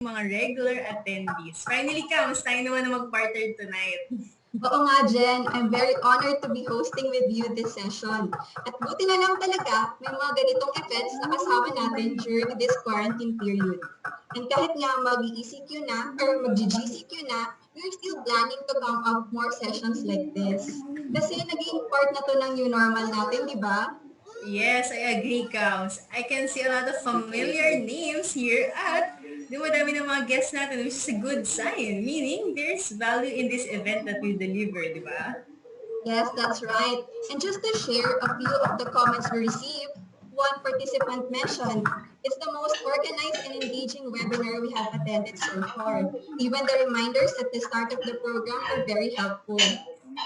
mga regular attendees. Finally, Kams, tayo naman na mag-partner tonight. Oo nga, Jen. I'm very honored to be hosting with you this session. At buti na lang talaga, may mga ganitong events na kasama natin during this quarantine period. And kahit nga mag-ECQ na or mag-GCQ na, we're still planning to come up more sessions like this. Kasi naging part na to ng new normal natin, di ba? Yes, I agree, Kams. I can see a lot of familiar names here at dumadami ng mga guests natin, which is a good sign, meaning there's value in this event that we deliver, di ba? Yes, that's right. And just to share a few of the comments we received, one participant mentioned, it's the most organized and engaging webinar we have attended so far. Even the reminders at the start of the program are very helpful.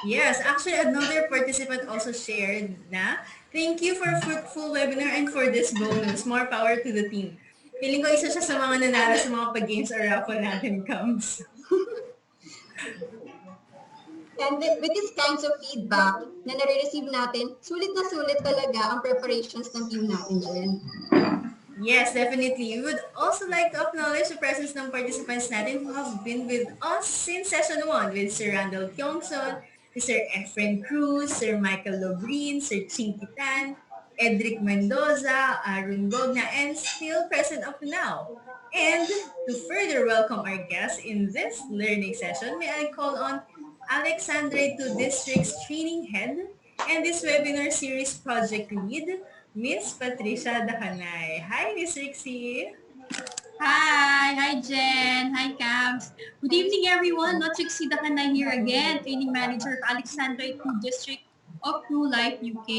Yes, actually another participant also shared na, thank you for a fruitful webinar and for this bonus. More power to the team. Feeling ko isa siya sa mga nanalo sa mga pag-games or raffle natin, Kams. And with these kinds of feedback na nare-receive natin, sulit na sulit talaga ang preparations ng team natin, Jen. Yes, definitely. We would also like to acknowledge the presence ng participants natin who have been with us since session 1 with Sir Randall Kyongson, Sir Efren Cruz, Sir Michael Lobrin, Sir Chinky Tan, Edric Mendoza, Arun Gogna, and still present up to now. And to further welcome our guests in this learning session, may I call on Alexandre to District's Training Head and this webinar series project lead, Miss Patricia Dakanay. Hi, Miss Rixie. Hi Jen, hi Cams. Good evening everyone, not Trixie Dakanay here again, Training Manager of Alexandra 2 District of True Life UK.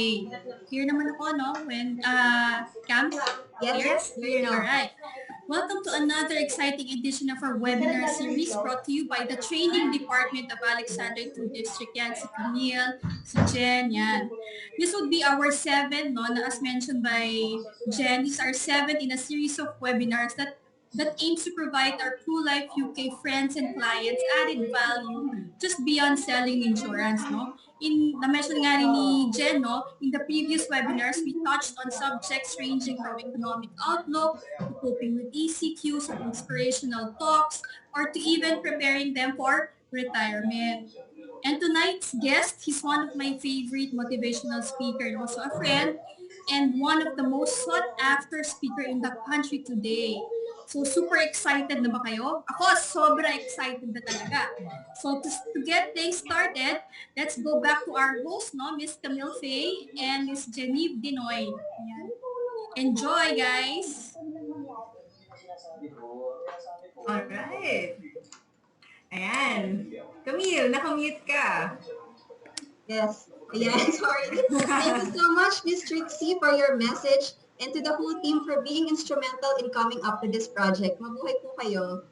Here naman ako, no? When, Cams? Yes, you know. Alright. Welcome to another exciting edition of our webinar series brought to you by the Training Department of Alexandra 2 District. Yan, si Camille, si Jen, yan. This would be our 7th, no? Na as mentioned by Jen, this is our 7th in a series of webinars that aims to provide our True Life UK friends and clients added value just beyond selling insurance, no? Na-mention nga rin ni Jen, no? In the previous webinars, we touched on subjects ranging from economic outlook to coping with ECQs, to inspirational talks, or to even preparing them for retirement. And tonight's guest, he's one of my favorite motivational speakers and also a friend, and one of the most sought-after speaker in the country today. So, super excited na ba kayo? Ako, sobra excited na talaga. So, to get things started, let's go back to our host, no? Miss Camille Faye and Miss Genevieve Dinoy. Ayan. Enjoy, guys! Alright. Ayan. Camille, nakamute ka. Yes. Ayan, sorry. Thank you so much, Miss Trixie, for your message and to the whole team for being instrumental in coming up with this project. Mabuhay po kayo.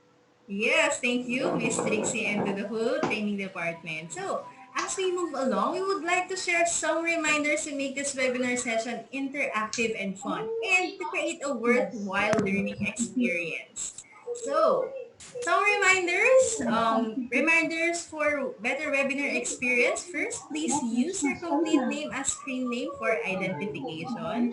Yes, thank you, Miss Trixie, and to the whole training department. So, as we move along, we would like to share some reminders to make this webinar session interactive and fun, and to create a worthwhile learning experience. So, some reminders for better webinar experience. First, please use your complete name as screen name for identification.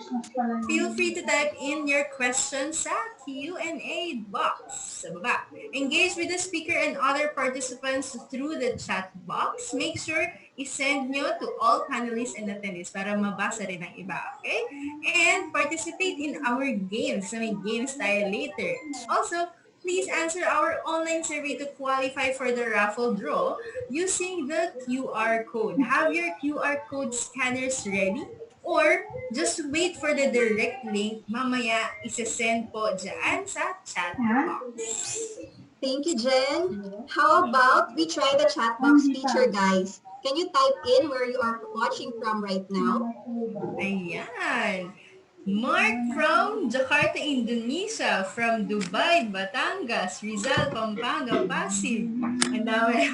Feel free to type in your questions sa Q&A box sa baba. Engage with the speaker and other participants through the chat box. Make sure i-send nyo to all panelists and attendees para mabasa rin ng iba, okay? And participate in our games. May games tayo later. Also, please answer our online survey to qualify for the raffle draw using the QR code. Have your QR code scanners ready? Or just wait for the direct link. Mamaya, isa-send po dyan sa chat box. Thank you, Jen. How about we try the chat box feature, guys? Can you type in where you are watching from right now? Ayan. Mark from Jakarta, Indonesia, from Dubai, Batangas, Rizal, Pampanga, Pasig. Ang dami.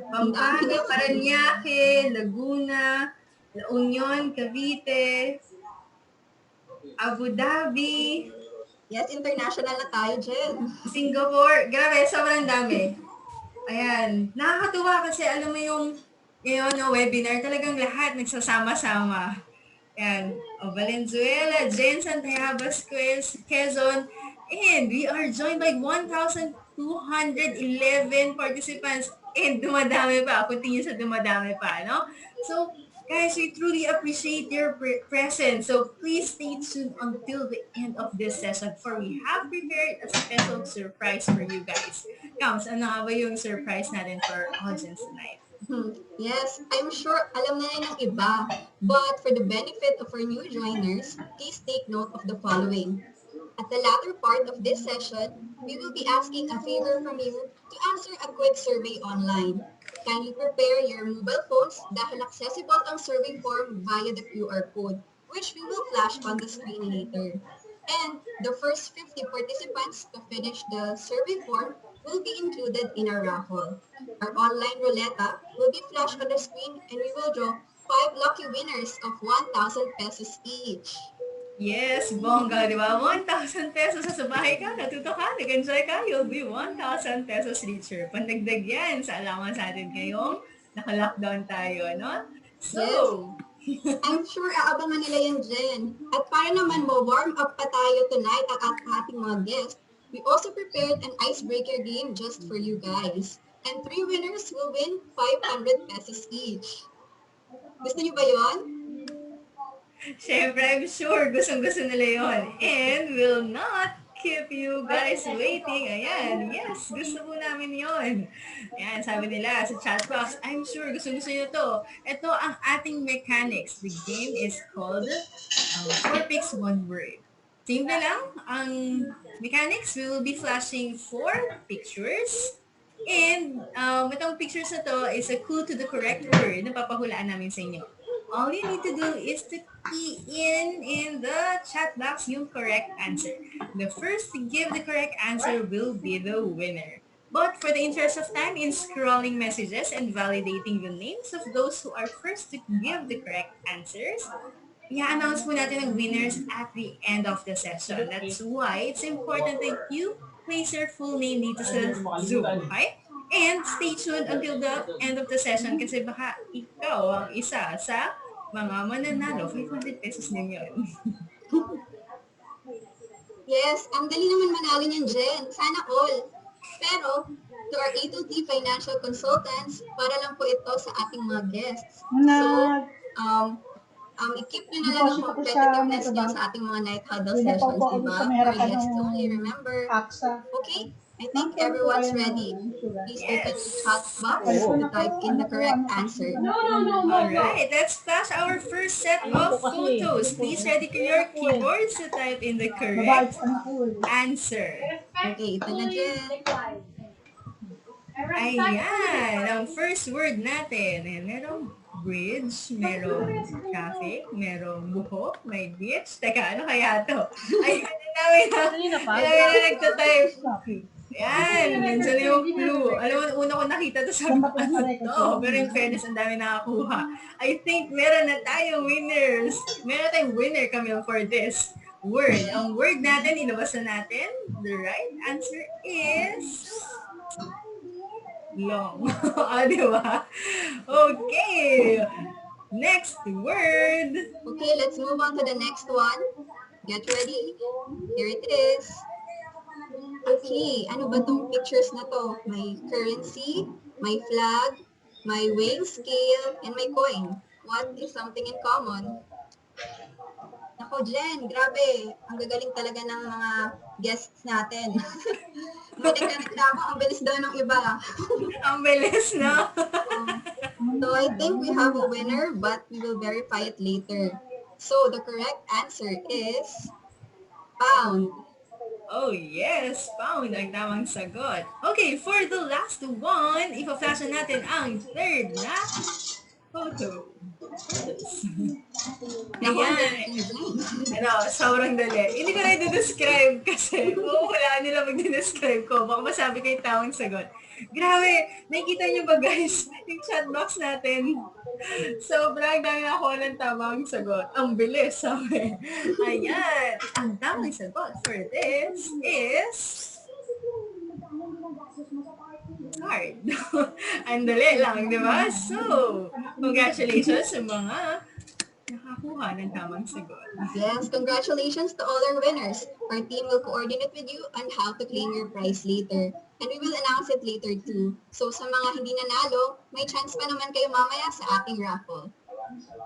Pampanga, Parañaque, Laguna, La Union, Cavite, Abu Dhabi. Yes, international na tayo, Jen. Singapore. Grabe, sobrang dami. Ayan. Nakakatuwa kasi alam mo yung webinar, talagang lahat nagsasama-sama. Ayan. Valenzuela, Jensen, Tayabas, Quezon, and we are joined by 1,000 211 participants. And dumadami pa. Continue sa dumadami pa, no? So, guys, we truly appreciate your presence. So, please stay tuned until the end of this session for we have prepared a special surprise for you guys. Counts, ano nga ba yung surprise natin for our audience tonight? Yes, I'm sure alam na rin ng iba. But for the benefit of our new joiners, please take note of the following. At the latter part of this session, we will be asking a favor from you to answer a quick survey online. Kindly prepare your mobile phones dahil accessible ang survey form via the QR code, which we will flash on the screen later. And the first 50 participants to finish the survey form will be included in our raffle. Our online roulette will be flashed on the screen and we will draw 5 lucky winners of 1,000 pesos each. Yes, bongga, di ba? 1,000 pesos sa bahay ka, natuto ka, nag-enjoy ka, you'll be 1,000 pesos richer. Pandagdag yan sa allowance natin ngayong naka-lockdown tayo, no? So, I'm sure aabangan nila yan, Jen. At para naman mo-warm up pa tayo tonight at ating mga guests, we also prepared an icebreaker game just for you guys. And 3 winners will win 500 pesos each. Gusto niyo ba yon? syempre, I'm sure gustong-gusto nila yon. And will not keep you guys waiting. Ayan, yes, gusto po namin yon. Ayan, sabi nila sa chat box, I'm sure gusto-gusto nyo to. Ito ang ating mechanics. The game is called 4 Picks 1 Word. Simple lang. Ang mechanics, we will be flashing 4 pictures. And itong pictures na to is a clue to the correct word na papahulaan namin sa inyo. All you need to do is to key in the chat box yung correct answer. The first to give the correct answer will be the winner. But for the interest of time in scrolling messages and validating the names of those who are first to give the correct answers, i-announce po natin ang winners at the end of the session. That's why it's important that you place your full name dito sa Zoom, okay? And stay tuned until the end of the session kasi baka ikaw ang isa sa mga mananalo. 500 pesos din yun. Yes, ang dali naman manalo niyan, Jen. Sana all. Pero, to our A2T financial consultants, para lang po ito sa ating mga guests. So, i-keep nyo na lang ang competitiveness nyo sa ating mga night huddle sessions, diba? For guests only, remember. Okay, I think everyone's ready. Please open the chat box to type in the correct answer. Alright, let's flash our first set of photos. Please ready your keyboards to type in the correct answer. Okay, ito na, Jen. Ayan, ang first word natin. Ayan, merong bridge, merong traffic, merong buhok, may beach. Teka, ano kaya to? Ayan, namin na nagtatype. Yan, nandiyan yung clue. Alam mo, una ko nakita to sa ano to. Pero in fairness, ang dami nakakuha. I think meron na tayong winners. Meron tayong winner, Camille, for this word. Ang word natin, ilabas na natin. The right answer is long. Di ba? Okay. Next word. Okay, let's move on to the next one. Get ready. Here it is. Okay, ano ba tong pictures na to? May currency, may flag, may weighing scale, and may coin. What is something in common? Ako, Jen, grabe. Ang gagaling talaga ng mga guests natin. May nagreklamo, ang bilis daw ng iba. Ang bilis, no? So I think we have a winner, but we will verify it later. So the correct answer is pound. Oh yes, pound ang tamang sagot. Okay, for the last one, ipa-flash natin ang third na photo. Ayan. Ano, sobrang dali. Hindi ko na i-describe kasi wala nila mag-describe ko. Baka masabi ko yung tamang sagot. Grabe, nakikita niyo ba guys, yung chat box natin? Sobrang dami ako ng tamang sagot. Ang bilis, sabi. Ayan. Ang tamang sagot for this is card. Ang dali lang, di ba? So, congratulations sa mga nakakuha ng tamang sagot. Yes, congratulations to all our winners. Our team will coordinate with you on how to claim your prize later. And we will announce it later too. So sa mga hindi nanalo, may chance pa naman kayo mamaya sa ating raffle.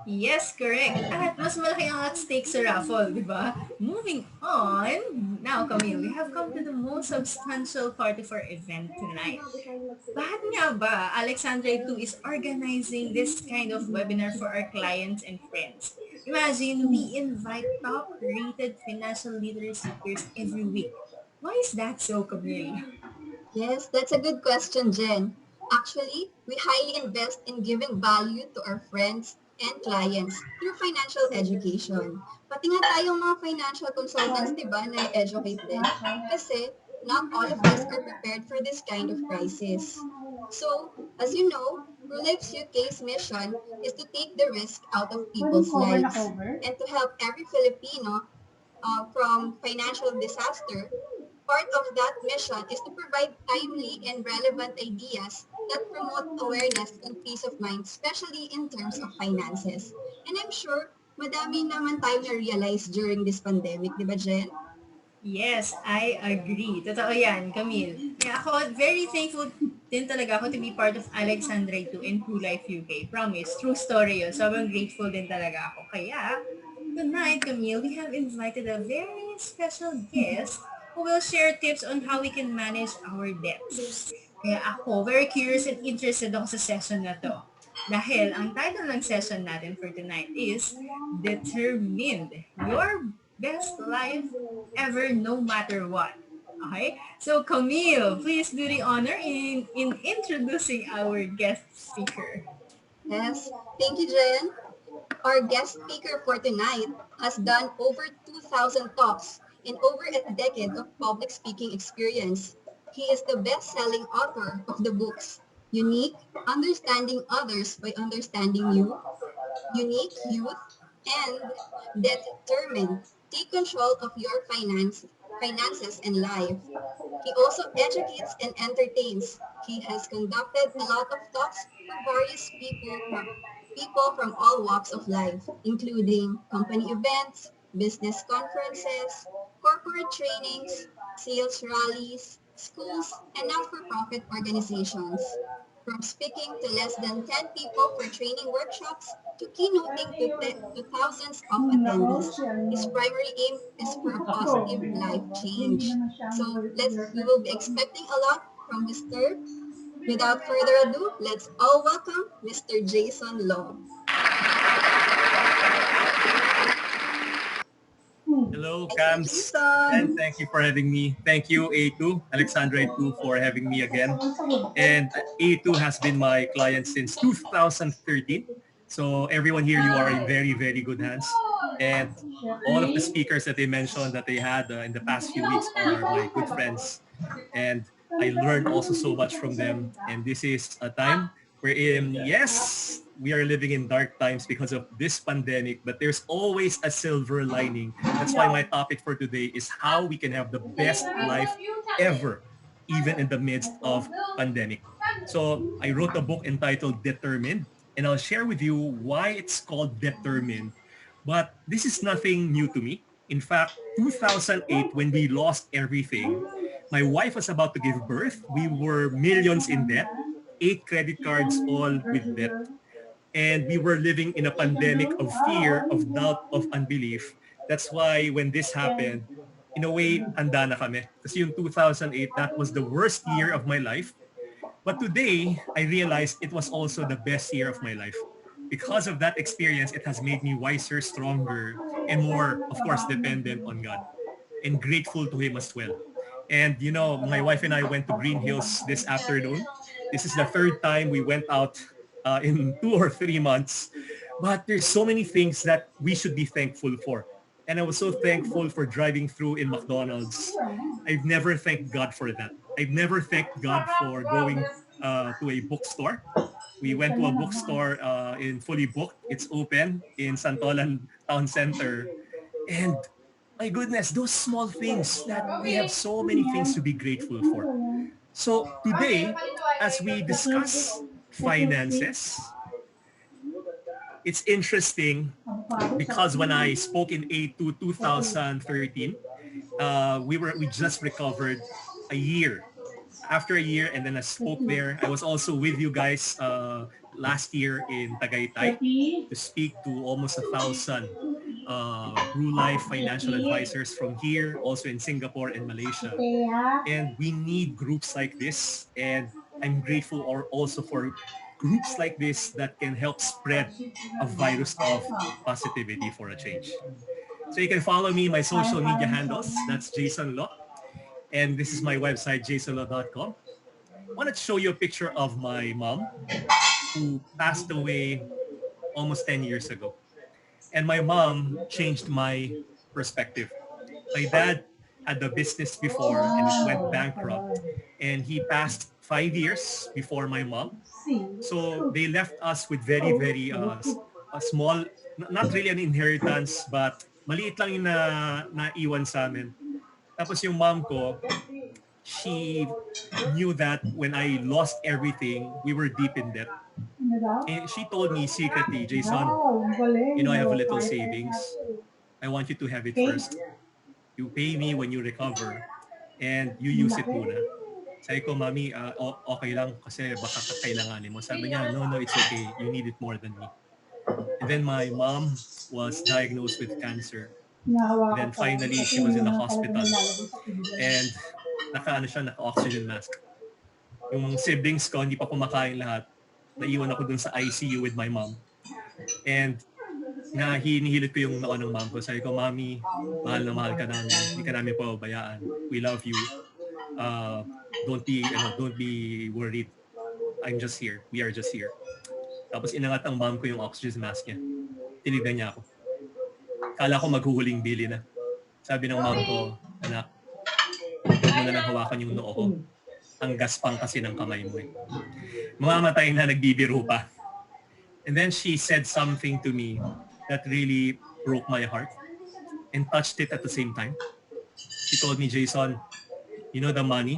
Yes, correct. At mas malaki ang at stake sa raffle, di ba? Moving on, now Camille, we have come to the most substantial part of our event tonight. Bakit nga ba Alexandra 2 is organizing this kind of webinar for our clients and friends? Imagine we invite top-rated financial literacy speakers every week. Why is that so, Camille? Yes, that's a good question, Jen. Actually, we highly invest in giving value to our friends and clients through financial education. Pati nga tayong mga financial consultants, di ba, na-educate din. Kasi not all of us are prepared for this kind of crisis. So, as you know, ProLife's UK's mission is to take the risk out of people's lives and to help every Filipino from financial disaster. Part of that mission is to provide timely and relevant ideas that promote awareness and peace of mind, especially in terms of finances. And I'm sure madami naman tayo na-realize during this pandemic, di ba, Jen? Yes, I agree. Totoo yan, Camille. Kaya ako, very thankful din talaga ako to be part of Alexandra 2 and True Life UK. Promise, true story yun. Sobrang grateful din talaga ako. Kaya, tonight, Camille, we have invited a very special guest who will share tips on how we can manage our debts. Kaya ako, very curious and interested ako sa session na to. Dahil ang title ng session natin for tonight is Determined, Your Best Life Ever No Matter What. Okay? So Camille, please do the honor in introducing our guest speaker. Yes, thank you, Jen. Our guest speaker for tonight has done over 2,000 talks and over a decade of public speaking experience. He is the best-selling author of the books Unique, Understanding Others by Understanding You, Unique Youth, and DEBTermined, Take Control of Your Finances and Life. He also educates and entertains. He has conducted a lot of talks for various people from all walks of life, including company events, business conferences, corporate trainings, sales rallies, schools, and not-for-profit organizations. From speaking to less than 10 people for training workshops to keynoting to thousands of attendees, his primary aim is for a positive life change. So we will be expecting a lot from Mr. Without further ado, let's all welcome Mr. Jason Law. Hello, Cams, and thank you for having me. Thank you, A2, Alexandra A2, for having me again. And A2 has been my client since 2013. So everyone here, you are in very, very good hands. And all of the speakers that they mentioned that they had in the past few weeks are my good friends. And I learned also so much from them. And this is a time wherein, yes, we are living in dark times because of this pandemic, but there's always a silver lining. That's why my topic for today is how we can have the best life ever, even in the midst of pandemic. So I wrote a book entitled Determined, and I'll share with you why it's called Determined. But this is nothing new to me. In fact, 2008, when we lost everything, my wife was about to give birth. We were millions in debt, 8 credit cards, all with debt. And we were living in a pandemic of fear, of doubt, of unbelief. That's why when this happened, in a way, handa na kami. Kasi yung 2008, that was the worst year of my life. But today, I realized it was also the best year of my life. Because of that experience, it has made me wiser, stronger, and more, of course, dependent on God and grateful to Him as well. And, you know, my wife and I went to Green Hills this afternoon. This is the third time we went out in 2 or 3 months. But there's so many things that we should be thankful for. And I was so thankful for driving through in McDonald's. I've never thanked God for that. I've never thanked God for going to a bookstore. We went to a bookstore in fully booked. It's open in Santolan Town Center. And my goodness, those small things that we have so many things to be grateful for. So today, as we discuss finances, it's interesting because when I spoke in A2 2013, we just recovered a year after a year, and then I spoke there. I was also with you guys last year in Tagaytay to speak to almost 1,000 Brew Life financial advisors from here, also in Singapore and Malaysia. And we need groups like this. And I'm grateful also for groups like this that can help spread a virus of positivity for a change. So you can follow me, my social media handles. That's Jason Law. And this is my website, jasonlaw.com. I wanted to show you a picture of my mom who passed away almost 10 years ago. And my mom changed my perspective. My dad had a business before and it went bankrupt. And he passed 5 years before my mom. So they left us with very, very a small, not really an inheritance, but maliit lang yung naiwan sa amin. Tapos yung mom ko, she knew that when I lost everything, we were deep in debt. And she told me secretly, Jason, you know, I have a little savings. I want you to have it first. You pay me when you recover and you use it muna. Sabi ko, Mami, okay lang kasi baka kakailanganin mo. Sabi niya, no, it's okay. You need it more than me. And then my mom was diagnosed with cancer. And then finally, she was in the hospital. And naka-oxygen mask. Yung siblings ko, hindi pa kumakain lahat. Naiwan ako dun sa ICU with my mom. And hinihilit ko yung noo ng mom ko. Sabi ko, Mami, mahal na mahal ka namin. Hindi ka namin pababayaan. We love you. Don't be worried. I'm just here. We are just here. Tapos inangat ang mom ko yung oxygen mask niya. Tinignan niya ako. Kala ko maghuhuling bili na. Sabi ng mom ko, anak, huwag mo na lang hawakan yung noo ko. Ang gaspang kasi ng kamay mo eh. Mamamatay na, nagbibiro pa. And then she said something to me that really broke my heart and touched it at the same time. She told me, Jason, you know the money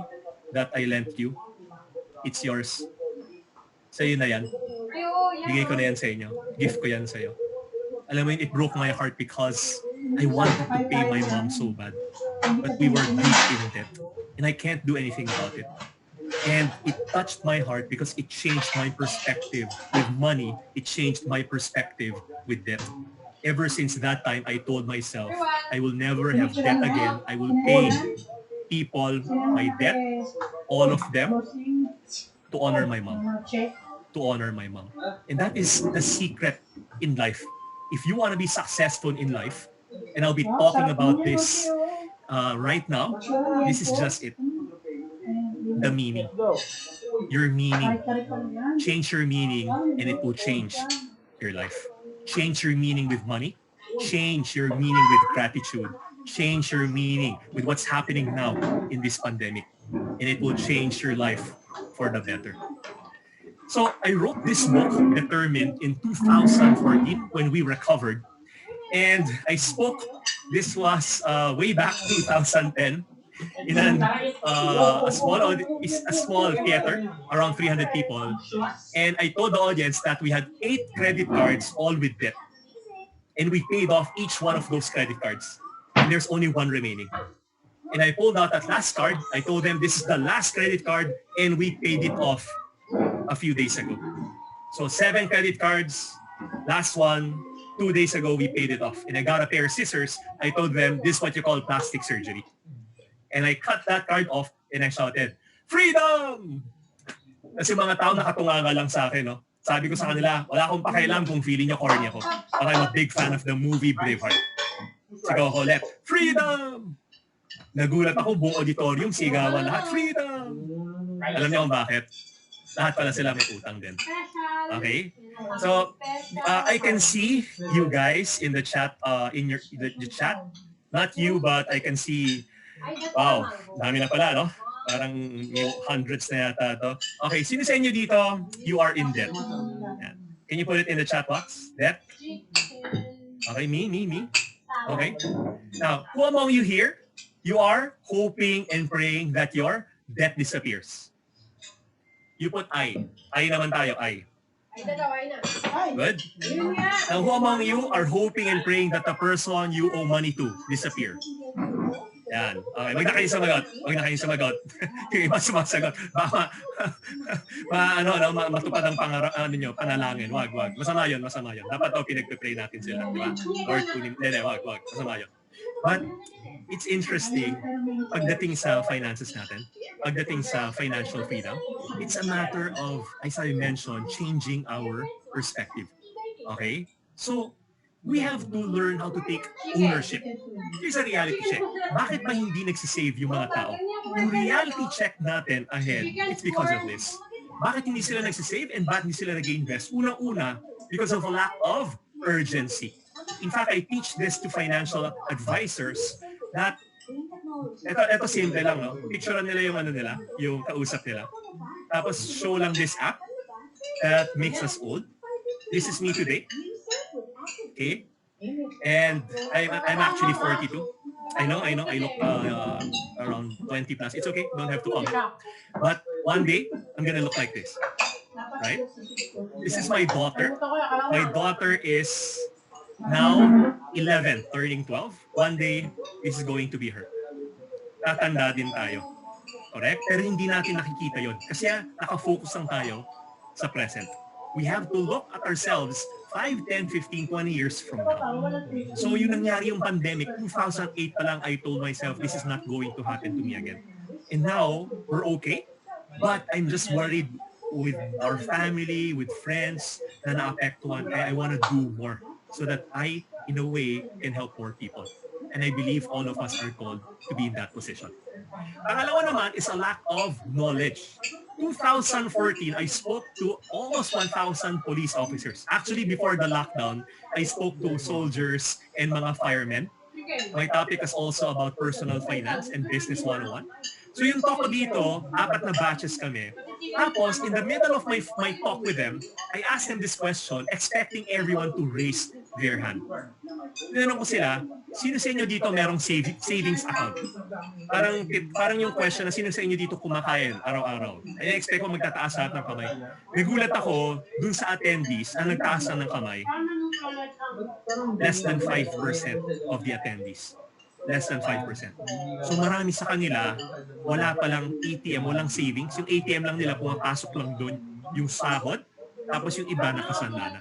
that I lent you? It's yours. Sa'yo na yan. Bigay ko na yan sa inyo. Gift ko yan sa'yo. Alam mo yun, it broke my heart because I wanted to pay my mom so bad. But we were deep in debt. And I can't do anything about it. And it touched my heart because it changed my perspective with money. It changed my perspective with debt. Ever since that time, I told myself, I will never have debt again. I will pay people my debt, all of them, to honor my mom. To honor my mom. And that is the secret in life. If you want to be successful in life, and I'll be talking about this right now, this is just it. The meaning. Your meaning. Change your meaning and it will change your life. Change your meaning with money. Change your meaning with gratitude. Change your meaning with what's happening now in this pandemic. And it will change your life for the better. So I wrote this book, DEBTermined, in 2014 when we recovered. And I spoke, this was way back 2010, in a small theater, around 300 people. And I told the audience that we had 8 credit cards, all with debt. And we paid off each one of those credit cards. And there's only one remaining. And I pulled out that last card. I told them this is the last credit card and we paid it off a few days ago. So 7 credit cards, last one, 2 days ago we paid it off. And I got a pair of scissors. I told them this is what you call plastic surgery. And I cut that card off and I shouted, freedom! Kasi mga tao nakatunganga lang sa akin, no? Sabi ko sa kanila, wala akong pakialam kung feeling niyo corny ako. But I'm a big fan of the movie Braveheart. Sigaw ko ulit, freedom! Nagulat ako, buong auditorium, sigawan lahat, freedom! Alam niyo kung bakit? Lahat pala sila may utang din. Okay? So, I can see you guys in the chat, in the chat. Not you, but I can see, wow, dami na pala, no? Parang hundreds na yata to. Okay, sino sa inyo dito, you are in debt? Yan. Can you put it in the chat box? Debt? Okay, me. Okay. Now, who among you here, you are hoping and praying that your debt disappears? You put I. I naman tayo, I. Good. Now, who among you are hoping and praying that the person you owe money to disappear? Yan. Okay, wag na kayo sumagot. Wag na kayo sumagot. Yung iba sumasagot. Baka matupad ang panalangin. Wag. Masama yun. Dapat pinagpe-pray natin sila, di ba? Lord, wag. Masama yun. But it's interesting, pagdating sa finances natin, pagdating sa financial freedom, it's a matter of, as I mentioned, changing our perspective. Okay? So, we have to learn how to take ownership. Here's a reality check. Bakit ba hindi nagsisave yung mga tao? Yung reality check natin ahead, it's because of this. Bakit hindi sila nagsisave and bakit hindi sila nag-invest? Unang-una, because of a lack of urgency. In fact, I teach this to financial advisors that ito simple lang, no? Picturean nila yung kausap nila. Tapos show lang this app that makes us old. This is me today. Okay? And I'm actually 42. I know, I look around 20 plus. It's okay, don't have to comment. But one day, I'm gonna look like this. Right? This is my daughter. My daughter is now 11, turning 12. One day, this is going to be her. Tatanda din tayo. Correct? Pero hindi natin nakikita yon kasi nakafocus lang tayo sa present. We have to look at ourselves 5, 10, 15, 20 years from now. So yung nangyari yung pandemic, 2008 pa lang, I told myself, this is not going to happen to me again. And now, we're okay. But I'm just worried with our family, with friends na naapektuhan. I want to do more so that I, in a way, can help more people. And I believe all of us are called to be in that position. Pangalawa naman is a lack of knowledge. 2014, I spoke to almost 1,000 police officers. Actually, before the lockdown, I spoke to soldiers and mga firemen. My topic is also about personal finance and business 101. So yung talk ko dito, 4 na batches kami. Tapos, in the middle of my talk with them, I asked them this question, expecting everyone to raise their hand. Tinanong ko sila, sino sa inyo dito merong savings account? Parang yung question na sino sa inyo dito kumakain araw-araw. I expect ko magtataas lahat ng kamay. Nagulat ako dun sa attendees ang nagtaas ng kamay. Less than 5% of the attendees. Less than 5%. So marami sa kanila, wala palang ATM, walang savings. Yung ATM lang nila, pumapasok lang doon yung sahod, tapos yung iba nakasanda na.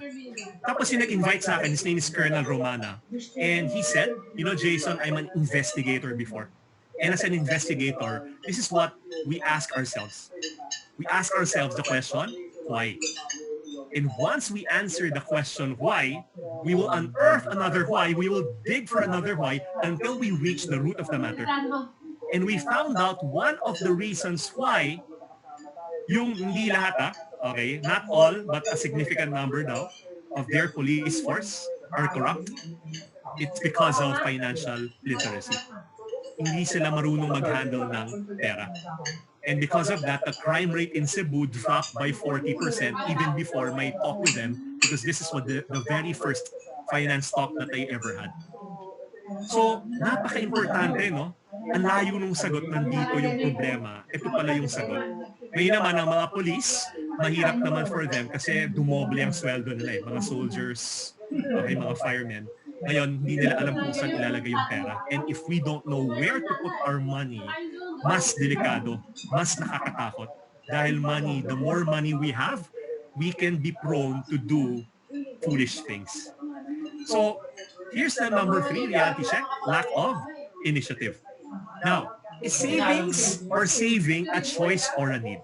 Tapos yung nag-invite sa akin, his name is Colonel Romana. And he said, you know, Jason, I'm an investigator before. And as an investigator, this is what we ask ourselves. We ask ourselves the question, why? And once we answer the question why, we will unearth another why, we will dig for another why until we reach the root of the matter. And we found out one of the reasons why yung hindi lahat, okay, not all, but a significant number now of their police force are corrupt. It's because of financial literacy. Hindi sila marunong mag-handle ng pera. And because of that, the crime rate in Cebu dropped by 40% even before my talk with them, because this is what the very first finance talk that I ever had. So, napaka-importante, no? Ang layo nung sagot, nandito yung problema. Ito pala yung sagot. Ngayon naman, ang mga police, mahirap naman for them kasi dumoble ang sweldo nila eh. Mga soldiers, okay, mga firemen. Ngayon, hindi nila alam kung saan ilalagay yung pera. And if we don't know where to put our money, mas delikado, mas nakakatakot. Dahil money, the more money we have, we can be prone to do foolish things. So, here's the number 3 reality check, lack of initiative. Now, is savings or saving a choice or a need?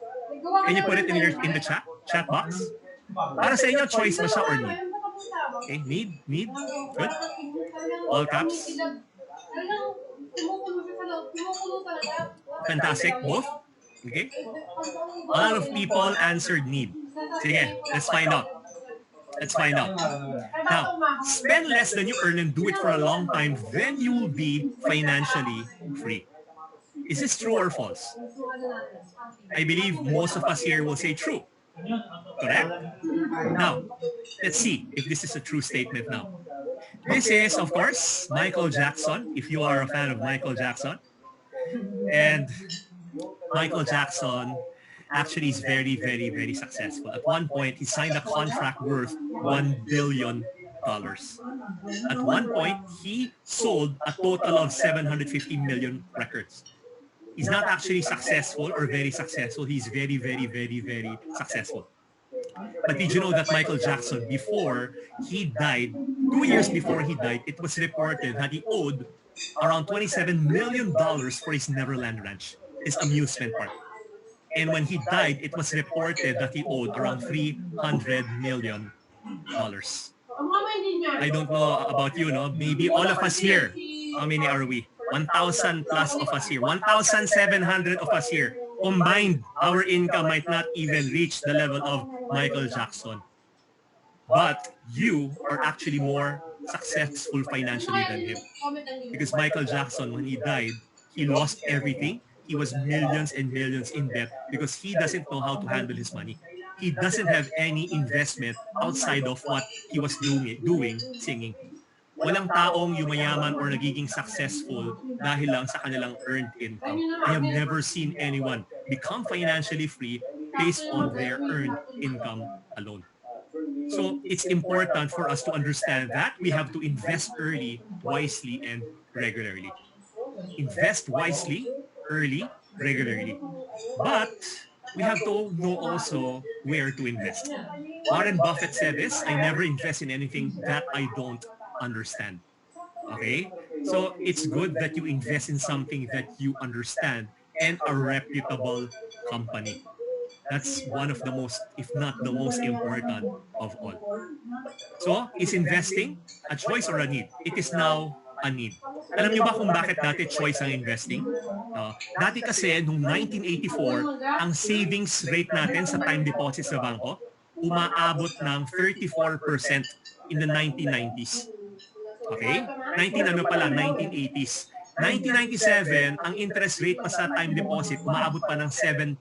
Can you put it in the chat box? Para sa inyo, choice ba siya or need? Okay, need, good. All caps. Fantastic, both. Okay. A lot of people answered need. Sige, let's find out. Now, spend less than you earn and do it for a long time, then you will be financially free. Is this true or false? I believe most of us here will say true. Correct? Now, let's see if this is a true statement now. This is, of course, Michael Jackson, if you are a fan of Michael Jackson. And Michael Jackson actually is very, very, very successful. At one point, he signed a contract worth $1 billion. At one point, he sold a total of 750 million records. He's not actually successful or very successful. He's very, very, very, very successful. But did you know that Michael Jackson, before he died, 2 years before he died, it was reported that he owed around $27 million for his Neverland Ranch, his amusement park. And when he died, it was reported that he owed around $300 million. I don't know about you, no? Maybe all of us here. How many are we? 1,000 plus of us here. 1,700 of us here. Combined, our income might not even reach the level of Michael Jackson. But you are actually more successful financially than him. Because Michael Jackson, when he died, he lost everything. He was millions and millions in debt because he doesn't know how to handle his money. He doesn't have any investment outside of what he was doing, singing. Walang taong yumayaman or nagiging successful dahil lang sa kanilang earned income. I have never seen anyone become financially free based on their earned income alone. So it's important for us to understand that we have to invest early, wisely, and regularly. Invest wisely, early, regularly. But we have to know also where to invest. Warren Buffett said this, I never invest in anything that I don't understand. Okay? So it's good that you invest in something that you understand and a reputable company. That's one of the most, if not the most important of all. So, is investing a choice or a need? It is now a need. Alam niyo ba kung bakit dati choice ang investing? Dati kasi, noong 1984, ang savings rate natin sa time deposit sa bangko, umaabot ng 34% in the 1990s. Okay? 1980s. 1997, ang interest rate pa sa time deposit, umaabot pa ng 17%.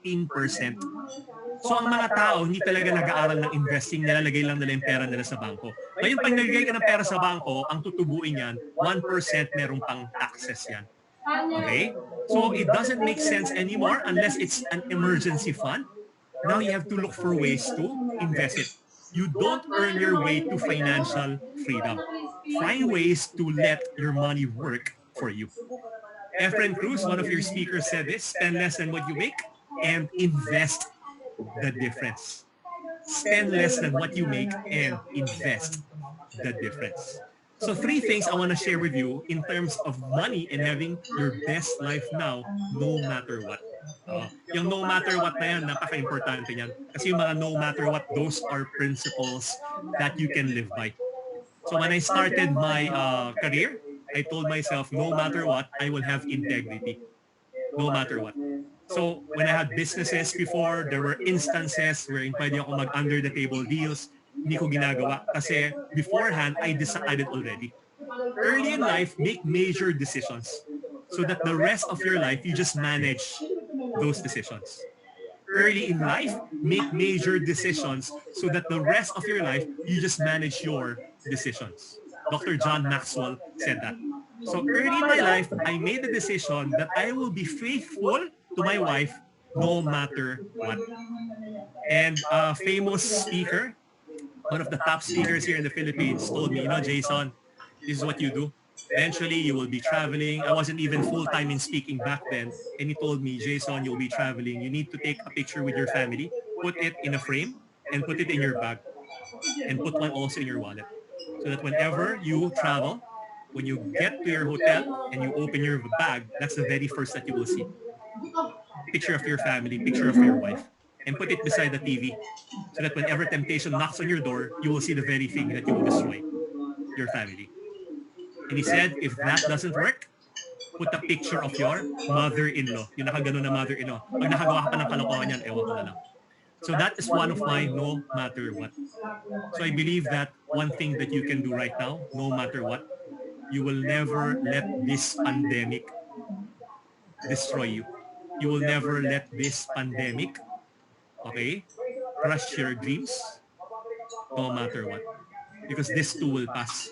So ang mga tao, hindi talaga nag-aaral ng investing, nilalagay lang nila yung pera nila sa bangko. Ngayon, pag nalagay ka ng pera sa bangko, ang tutubuin yan, 1% meron pang taxes yan. Okay? So it doesn't make sense anymore unless it's an emergency fund. Now you have to look for ways to invest it. You don't earn your way to financial freedom. Find ways to let your money work for you. Efren Cruz, one of your speakers, said this, spend less than what you make and invest the difference. Spend less than what you make and invest the difference. So 3 things I want to share with you in terms of money and having your best life now, no matter what. Yung no matter what na yan, napaka-importante yan. Kasi yung mga no matter what, those are principles that you can live by. So when I started my career, I told myself, no matter what, I will have integrity. No matter what. So when I had businesses before, there were instances wherein pwede ako mag-under the table deals. Hindi ko ginagawa kasi beforehand, I decided already. Early in life, make major decisions so that the rest of your life, you just manage those decisions. Early in life, make major decisions so that the rest of your life, you just manage your decisions. Dr. John Maxwell said that. So early in my life, I made the decision that I will be faithful to my wife no matter what. And a famous speaker, one of the top speakers here in the Philippines, told me, Jason, this is what you do. Eventually, you will be traveling. I wasn't even full-time in speaking back then. And he told me, Jason, you'll be traveling. You need to take a picture with your family, put it in a frame, and put it in your bag. And put one also in your wallet. So that whenever you travel, when you get to your hotel and you open your bag, that's the very first that you will see. Picture of your family, picture of your wife. And put it beside the TV. So that whenever temptation knocks on your door, you will see the very thing that you will destroy, your family. And he said, if that doesn't work, put a picture of your mother-in-law. Yung nakaganon na mother-in-law. Pag nakagawa ka pa ng kalokohan yan, ewan ko na lang. So that is one of my no matter what. So I believe that one thing that you can do right now, no matter what, you will never let this pandemic destroy you. You will never let this pandemic, okay, crush your dreams, no matter what. Because this too will pass.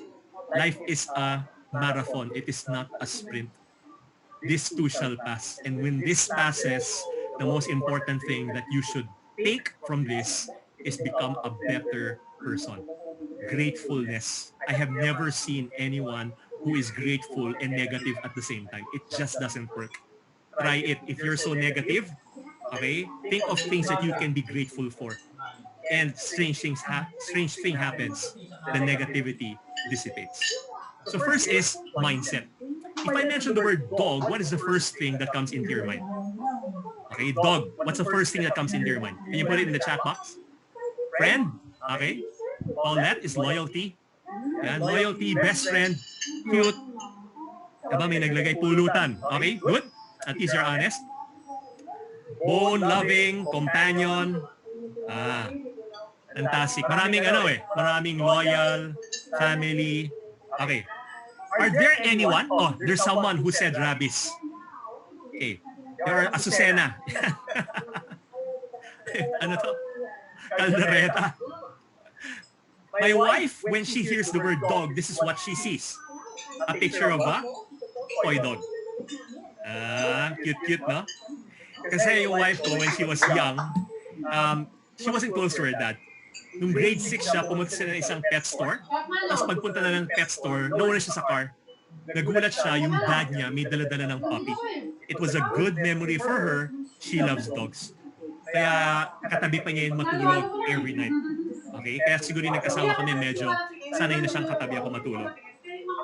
Life is a marathon. It is not a sprint. This too shall pass. And when this passes, the most important thing that you should take from this is become a better person. gratefulness. I have never seen anyone who is grateful and negative at the same time. It just doesn't work. Try it. If you're so negative, okay, think of things that you can be grateful for. And strange thing happens. The negativity dissipates. So first is mindset. If I mention the word dog, what is the first thing that comes into your mind? Okay, dog. What's the first thing that comes into your mind? Can you put it in the chat box? Friend. Okay. Paulette is loyalty. Yan, loyalty, best friend, cute. Diba may naglagay pulutan. Okay, good. At least you're honest. Bone, loving, companion. Fantastic. Maraming loyal, family. Okay. Are there anyone? Oh, there's someone who said rabbis. Okay. There are Azucena. Ano to? Caldereta. My wife, when she hears the word dog, this is what she sees. A picture of a toy dog. Cute, no? Kasi yung wife ko, when she was young, she wasn't close to her dad. Nung grade 6 siya, pumunta sila ng isang pet store. Tapos pagpunta na ng pet store, nauna siya sa car. Nagulat siya, yung dad niya may dala-dala ng puppy. It was a good memory for her. She loves dogs. Kaya katabi pa niya yung matulog every night. Okay? Kaya siguro yung nagkasawa kami medyo sanay na siyang katabi ako matulog.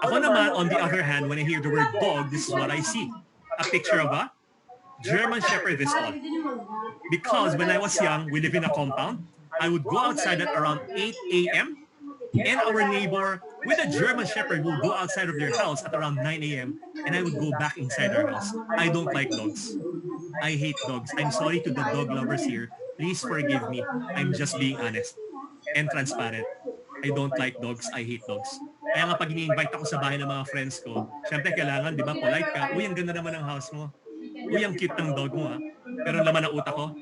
Ako naman, on the other hand, when I hear the word dog, this is what I see. A picture of a German Shepherd this all. Because when I was young, we live in a compound. I would go outside at around 8 a.m. and our neighbor with a German Shepherd would go outside of their house at around 9 a.m. and I would go back inside our house. I don't like dogs. I hate dogs. I'm sorry to the dog lovers here. Please forgive me. I'm just being honest and transparent. I don't like dogs. I hate dogs. Kaya nga pag ini-invite ako sa bahay ng mga friends ko, syempre kailangan, di ba, polite ka. Uy, ang ganda naman ng house mo. Uy, ang cute ng dog mo, ha. Pero laman ng utak ko,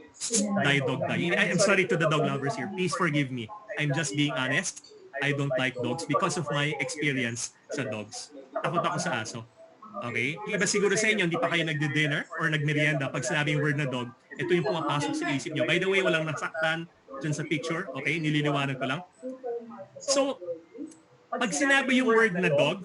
die dog, die. I'm sorry to the dog lovers here. Please forgive me. I'm just being honest. I don't like dogs because of my experience sa dogs. Takot ako sa aso. Okay? Iba siguro sa inyo, hindi pa kayo nagdi-dinner or nagmerienda pag sinabi yung word na dog, ito yung pumapasok sa isip nyo. By the way, walang nasaktan dyan sa picture. Okay? Nililiwanag ko lang. So, pag sinabi yung word na dog,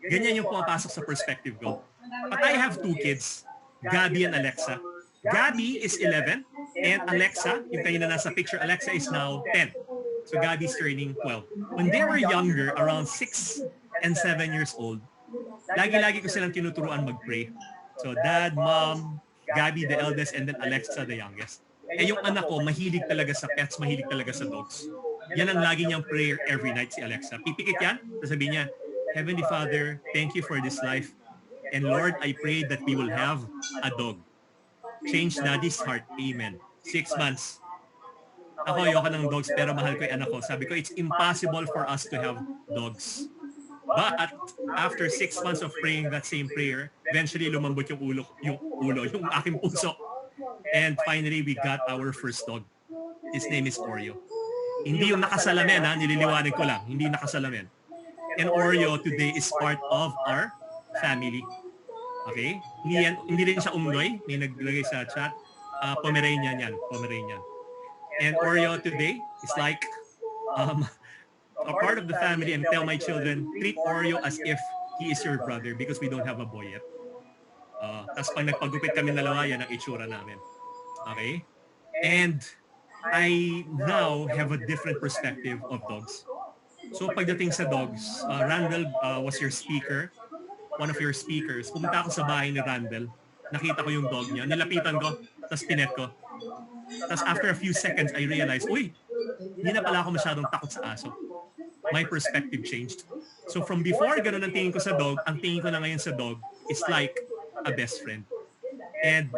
ganyan yung pumapasok sa perspective ko. But I have 2 kids, Gabby and Alexa. Gabby is 11 and Alexa, yung kanina nasa picture, Alexa is now 10. So Gabby's turning 12. When they were younger, around 6 and 7 years old, lagi-lagi ko silang tinuturuan mag-pray. So dad, mom, Gabby the eldest, and then Alexa the youngest. Eh yung anak ko, mahilig talaga sa pets, mahilig talaga sa dogs. Yan ang lagi niyang prayer every night si Alexa. Pipikit yan, sasabihin niya, Heavenly Father, thank you for this life. And Lord, I pray that we will have a dog. Change Daddy's heart. Amen. 6 months. Ako, ayoko ng dogs, pero mahal ko yung anak ko. Sabi ko, it's impossible for us to have dogs. But after 6 months of praying that same prayer, eventually lumambot yung aking puso. And finally, we got our first dog. His name is Oreo. Hindi yung nakasalamin, ha? Nililiwanag ko lang. Hindi nakasalamin. And Oreo today is part of our family. Okay? Hindi rin siya umnoy. May naglagay sa chat. Pomeranian yan. Pomeranian. And Oreo today is like a part of the family, and tell my children, treat Oreo as if he is your brother because we don't have a boy yet. Tapos pag nagpagupit kami dalawa, yan ang itsura namin. Okay? And I now have a different perspective of dogs. So pagdating sa dogs, Randall was your speaker, one of your speakers. Pumunta ako sa bahay ni Randall, nakita ko yung dog niya, nilapitan ko, tapos pinet ko. Tapos after a few seconds, I realized, uy, hindi na pala ako masyadong takot sa aso. My perspective changed. So from before, ganun ang tingin ko sa dog, ang tingin ko na ngayon sa dog is like a best friend. And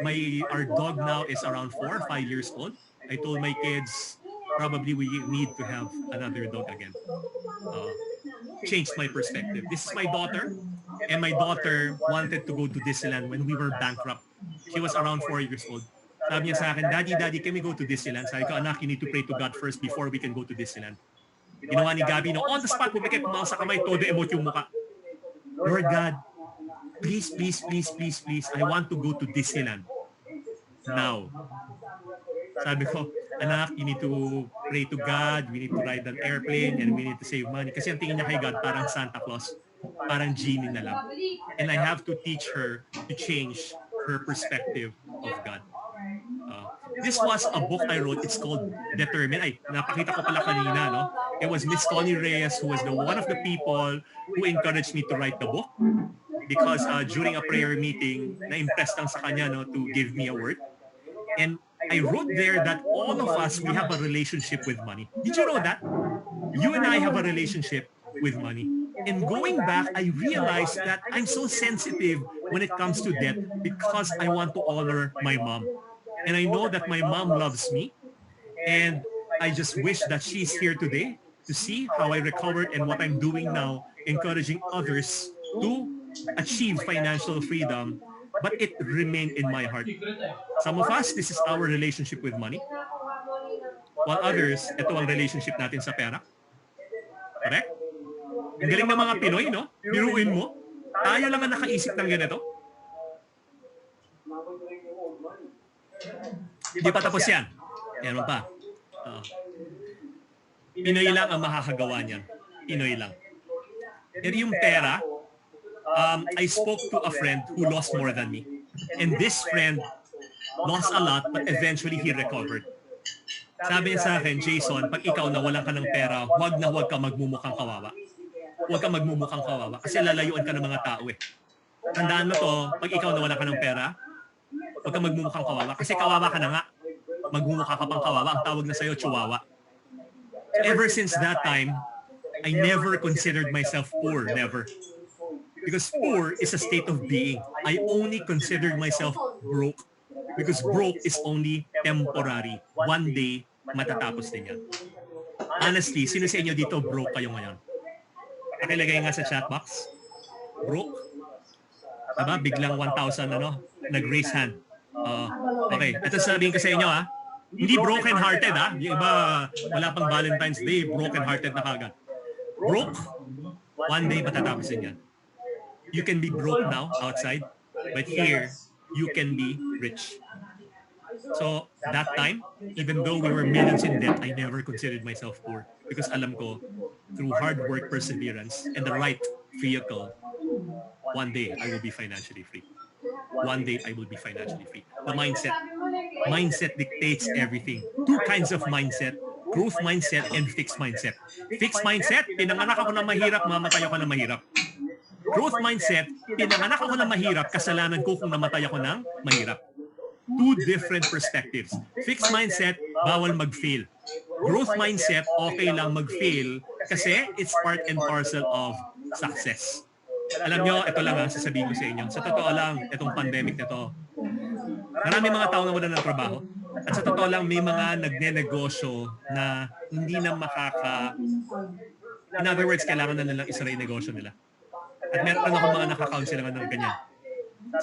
our dog now is around 4 or 5 years old. I told my kids, probably we need to have another dog again. Changed my perspective. This is my daughter, and my daughter wanted to go to Disneyland when we were bankrupt. She was around 4 years old. Sabi niya sa akin, Daddy, can we go to Disneyland? Sabi ko, anak, you need to pray to God first before we can go to Disneyland. Ginawa ni Gabi, no, on the spot, pumikit, pumawa sa kamay, todo emot yung muka. Lord God, please, I want to go to Disneyland. Now. Sabi ko, anak, you need to pray to God, we need to ride an airplane, and we need to save money. Kasi ang tingin niya kay God, parang Santa Claus, parang genie na lang. And I have to teach her to change her perspective of God. This was a book I wrote. It's called DEBTermined. Ay, napakita ko pala kanina, no? It was Miss Connie Reyes who was one of the people who encouraged me to write the book because during a prayer meeting, na-impress lang sa kanya, no, to give me a word. And I wrote there that all of us, we have a relationship with money. Did you know that? You and I have a relationship with money. And going back, I realized that I'm so sensitive when it comes to debt because I want to honor my mom. And I know that my mom loves me. And I just wish that she's here today to see how I recovered and what I'm doing now, encouraging others to achieve financial freedom. But it remained in my heart. Some of us, this is our relationship with money. While others, ito ang relationship natin sa pera. Correct? Ang galing ng mga Pinoy, no? Biruin mo. Tayo lang ang nakaisip ng ganito. Hindi pa tapos yan. Meron pa. Pinoy lang ang makakagawa niyan. Pinoy lang. Pero yung pera, I spoke to a friend who lost more than me. And this friend lost a lot, but eventually he recovered. Sabi niya sa akin, Jason, pag ikaw nawalan ka ng pera, huwag ka magmumukhang kawawa. Huwag ka magmumukhang kawawa kasi lalayuan ka ng mga tao eh. Tandaan mo to, pag ikaw nawalan ka ng pera, huwag ka magmumukhang kawawa kasi kawawa ka na nga. Magmumukha ka pang kawawa. Ang tawag na sa'yo, chihuahua. Ever since that time, I never considered myself poor. Never. Because poor is a state of being. I only considered myself broke. Because broke is only temporary. One day, matatapos din yan. Honestly, sino sa inyo dito broke kayo ngayon? Pakilagay nga sa chat box. Broke? Diba? Biglang 1,000 nag-raise hand. Okay, ito sabihin ko sa inyo ha. Hindi broken-hearted ha. Yung iba, wala pang Valentine's Day, broken-hearted na kagad. Broke, one day matatapos din yan. You can be broke now outside, but here, you can be rich. So, that time, even though we were millions in debt, I never considered myself poor. Because alam ko, through hard work, perseverance, and the right vehicle, one day, I will be financially free. One day, I will be financially free. The mindset. Mindset dictates everything. Two kinds of mindset. Growth mindset and fixed mindset. Fixed mindset, pinanganak ako ng mahirap, mamatay ako ng mahirap. Growth mindset, pinanganak ako ng mahirap, kasalanan ko kung namatay ako ng mahirap. Two different perspectives. Fixed mindset, bawal mag-fail. Growth mindset, okay lang mag-fail kasi it's part and parcel of success. Alam nyo, ito lang sasabihin ko sa inyo. Sa totoo lang, itong pandemic na to, marami mga tao na wala ng trabaho. At sa totoo lang, may mga nagne-negosyo na hindi na in other words, kailangan na nilang isara yung negosyo nila. At meron ako mga nakaka-counsel naman ng ganyan.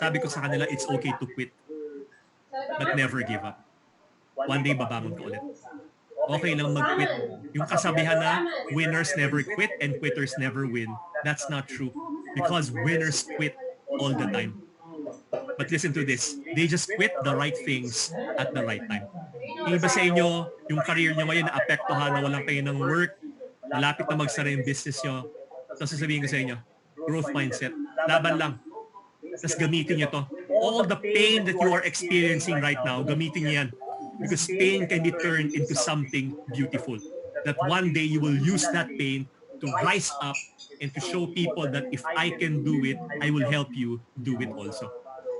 Sabi ko sa kanila, it's okay to quit. But never give up. One day, babangon ka ulit. Okay lang mag-quit. Yung kasabihan na winners never quit and quitters never win, that's not true. Because winners quit all the time. But listen to this. They just quit the right things at the right time. Yung iba sa inyo, yung career nyo ngayon naapektuhan na walang kayo ng work, malapit na magsara yung business nyo. Tapos sasabihin ko sa inyo, growth mindset, laban lang. Tapos gamitin nyo to. All the pain that you are experiencing right now, gamitin nyo yan. Because pain can be turned into something beautiful. That one day you will use that pain to rise up and to show people that if I can do it, I will help you do it also.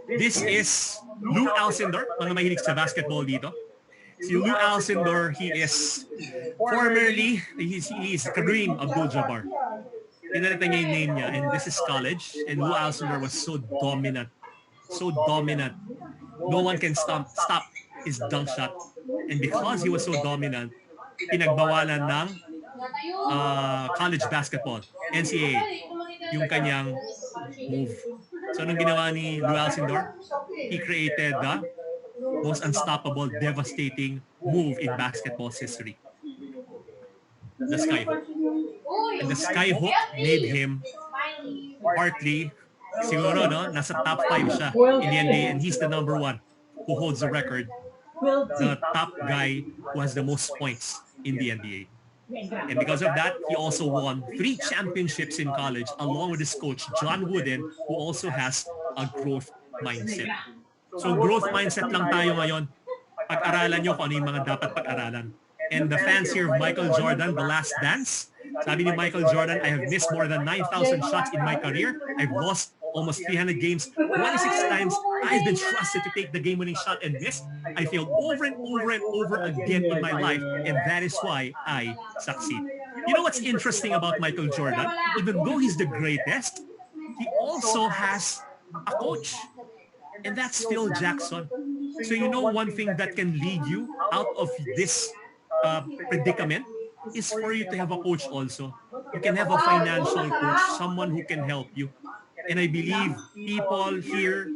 This is Lou Alcindor, mga mahilig sa basketball dito. Si Lou Alcindor, he is formerly, he is Kareem Abdul-Jabbar. Pinalitan niya yung name niya, and this is college. And Lou Alcindor was so dominant. So dominant. No one can stop his dunk shot. And because he was so dominant, pinagbawalan ng college basketball, NCAA, yung kanyang move. So anong ginawa ni Lou Alcindor? He created the most unstoppable, devastating move in basketball's history. The skyhook. And the skyhook made him partly, siguro, no, nasa top 5 siya in the NBA, and he's the number 1 who holds the record the top guy who has the most points in the NBA. And because of that, he also won 3 championships in college along with his coach, John Wooden, who also has a growth mindset. So growth mindset lang tayo ngayon. Pag-aralan nyo kung ano yung mga dapat pag-aralan. And the fans here of Michael Jordan, The Last Dance, sabi ni Michael Jordan, I have missed more than 9,000 shots in my career. I've lost almost 300 games. 26 times, I've been trusted to take the game-winning shot and miss. I failed over and over and over again in my life, and that is why I succeed. You know what's interesting about Michael Jordan? Even though he's the greatest, he also has a coach. And that's Phil Jackson. So you know one thing that can lead you out of this predicament is for you to have a coach also. You can have a financial coach, someone who can help you. And I believe people here,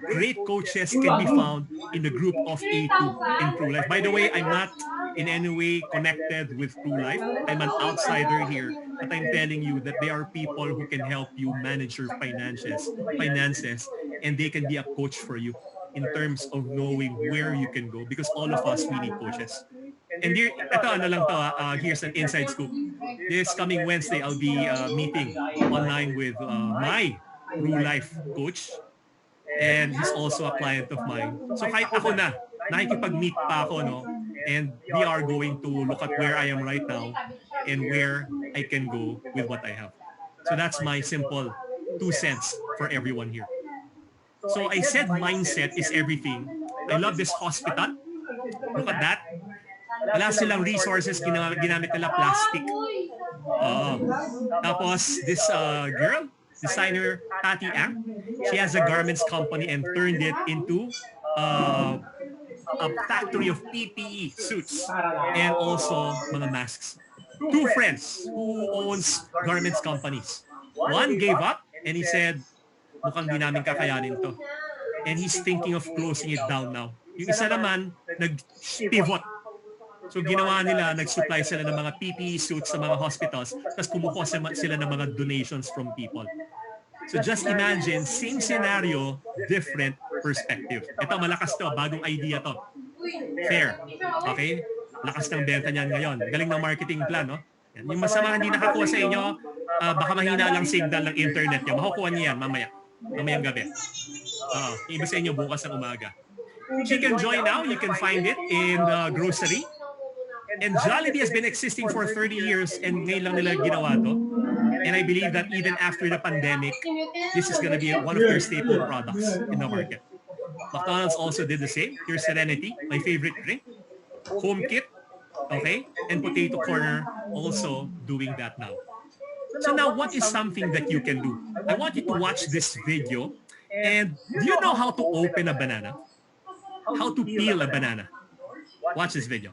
great coaches can be found in the group of A2 in True Life. By the way, I'm not in any way connected with True Life. I'm an outsider here. But I'm telling you that there are people who can help you manage your finances, and they can be a coach for you in terms of knowing where you can go, because all of us, we need coaches. And here, ito, ano lang to, here's an inside scoop. This coming Wednesday, I'll be meeting online with my True Life coach. And he's also a client of mine. So kahit ako na, nakikipag-meet pa ako, no? And we are going to look at where I am right now and where I can go with what I have. So that's my simple 2 cents for everyone here. So I said mindset is everything. I love this hospital. Look at that. Wala silang resources, ginamit nila plastic. Tapos this girl, designer Tati Ang, she has a garments company and turned it into a factory of PPE suits and also mga masks. 2 friends who owns garments companies. One gave up and he said, mukhang di namin kakayanin to. And he's thinking of closing it down now. Yung isa naman, nag-pivot. So ginawa nila, nag-supply sila ng mga PPE suits sa mga hospitals, tapos kumukuha sila ng mga donations from people. So just imagine, same scenario, different perspective. Ito, malakas to, bagong idea to. Fair. Okay? Lakas ng benta niyan ngayon. Galing ng marketing plan, no? Yung masama hindi nakakuha sa inyo, baka mahina lang signal ng internet niya. Makukuha niya yan mamaya. Mamayang gabi. Ibig sa inyo bukas ng umaga. Chicken Joy now, you can find it in the grocery. And Jollibee has been existing for 30 years and ngayon lang nila ginawa to. And I believe that even after the pandemic, this is going to be one of their staple products in the market. McDonald's also did the same. Here's Serenity, my favorite drink. Home Kit, okay? And Potato Corner also doing that now. So now what is something that you can do? I want you to watch this video. And do you know how to open a banana? How to peel a banana? Watch this video.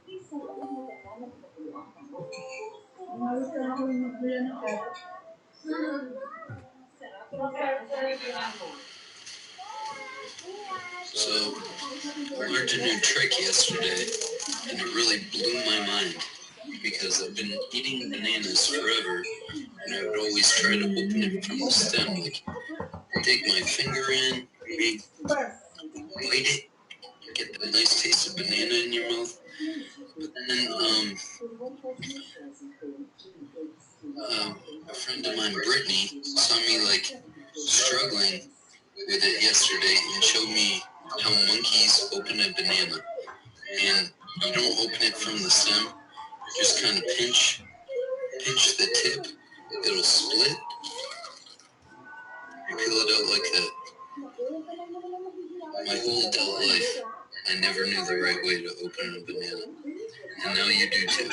So, I learned a new trick yesterday, and it really blew my mind, because I've been eating bananas forever, and I would always try to open it from the stem, like dig my finger in, maybe bite it, get the nice taste of banana in your mouth. But then, a friend of mine, Brittany, saw me struggling with it yesterday and showed me how monkeys open a banana. And you don't open it from the stem, just kind of pinch the tip, it'll split. You peel it out like that. My whole adult life, I never knew the right way to open a banana. And now you do too.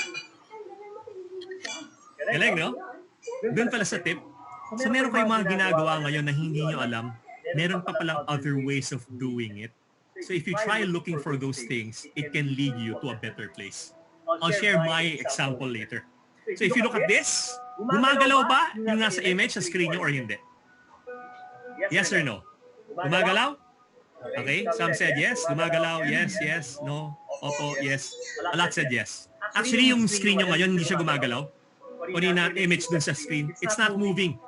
Galing, no? Doon pala sa tip. So meron kayong mga ginagawa ngayon na hindi nyo alam, meron pa palang other ways of doing it. So if you try looking for those things, it can lead you to a better place. I'll share my example later. So if you look at this, gumagalaw ba yung nasa image sa screen nyo or hindi? Yes or no? Gumagalaw? Okay, some said yes. Gumagalaw, yes, yes, no, opo, yes. A lot said yes. Actually, yung screen nyo ngayon, hindi siya gumagalaw. O na image dun sa screen, it's not moving.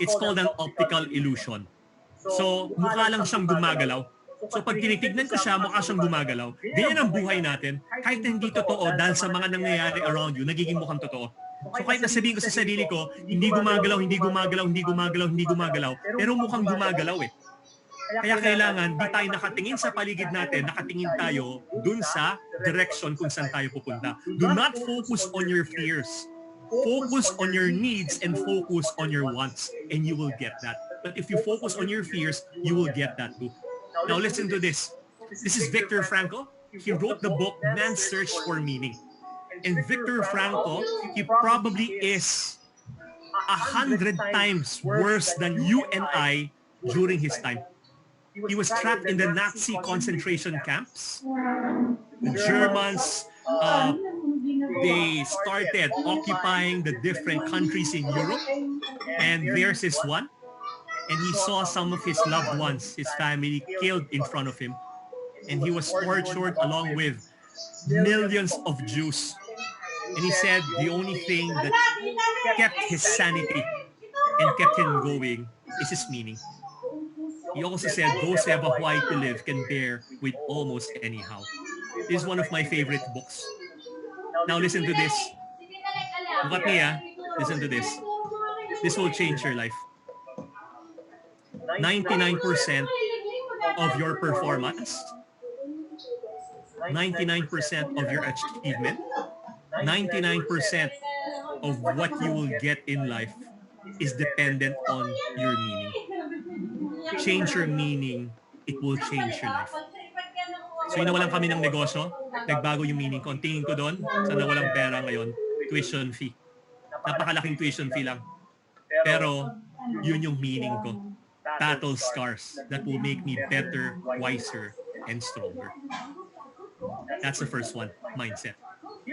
It's called an optical illusion. So, mukha lang siyang gumagalaw. So pag tinitignan ko siya, mukha siyang gumagalaw. Ganyan ang buhay natin. Kahit hindi totoo, dahil sa mga nangyayari around you, nagiging mukhang totoo. So kahit nasabihin ko sa sarili ko, hindi gumagalaw, hindi gumagalaw, hindi gumagalaw, hindi gumagalaw, pero mukhang gumagalaw eh. Kaya kailangan, di tayo nakatingin sa paligid natin, nakatingin tayo dun sa direction kung saan tayo pupunta. Do not focus on your fears. Focus on your needs and focus on your wants, and you will get that. But if you focus on your fears, you will get that too. Now listen to this. This is Viktor Frankl. He wrote the book, Man's Search for Meaning. And Viktor Frankl, he probably is 100 times worse than you and I during his time. He was trapped in the Nazi concentration camps. The Germans, they started occupying the different countries in Europe. And there's this one. And he saw some of his loved ones, his family, killed in front of him. And he was tortured along with millions of Jews. And he said the only thing that kept his sanity and kept him going is his meaning. He also said, those who have a why to live can bear with almost anyhow. This is one of my favorite books. Now listen to this. Look at me, listen to this. This will change your life. 99% of your performance, 99% of your achievement, 99% of what you will get in life is dependent on your meaning. Change your meaning, it will change your life. So yung nawalan kami ng negosyo, nagbago yung meaning ko. Ang tingin ko doon, sa nawalang pera ngayon, tuition fee. Napakalaking tuition fee lang. Pero yun yung meaning ko. Battle scars that will make me better, wiser, and stronger. That's the first one, mindset.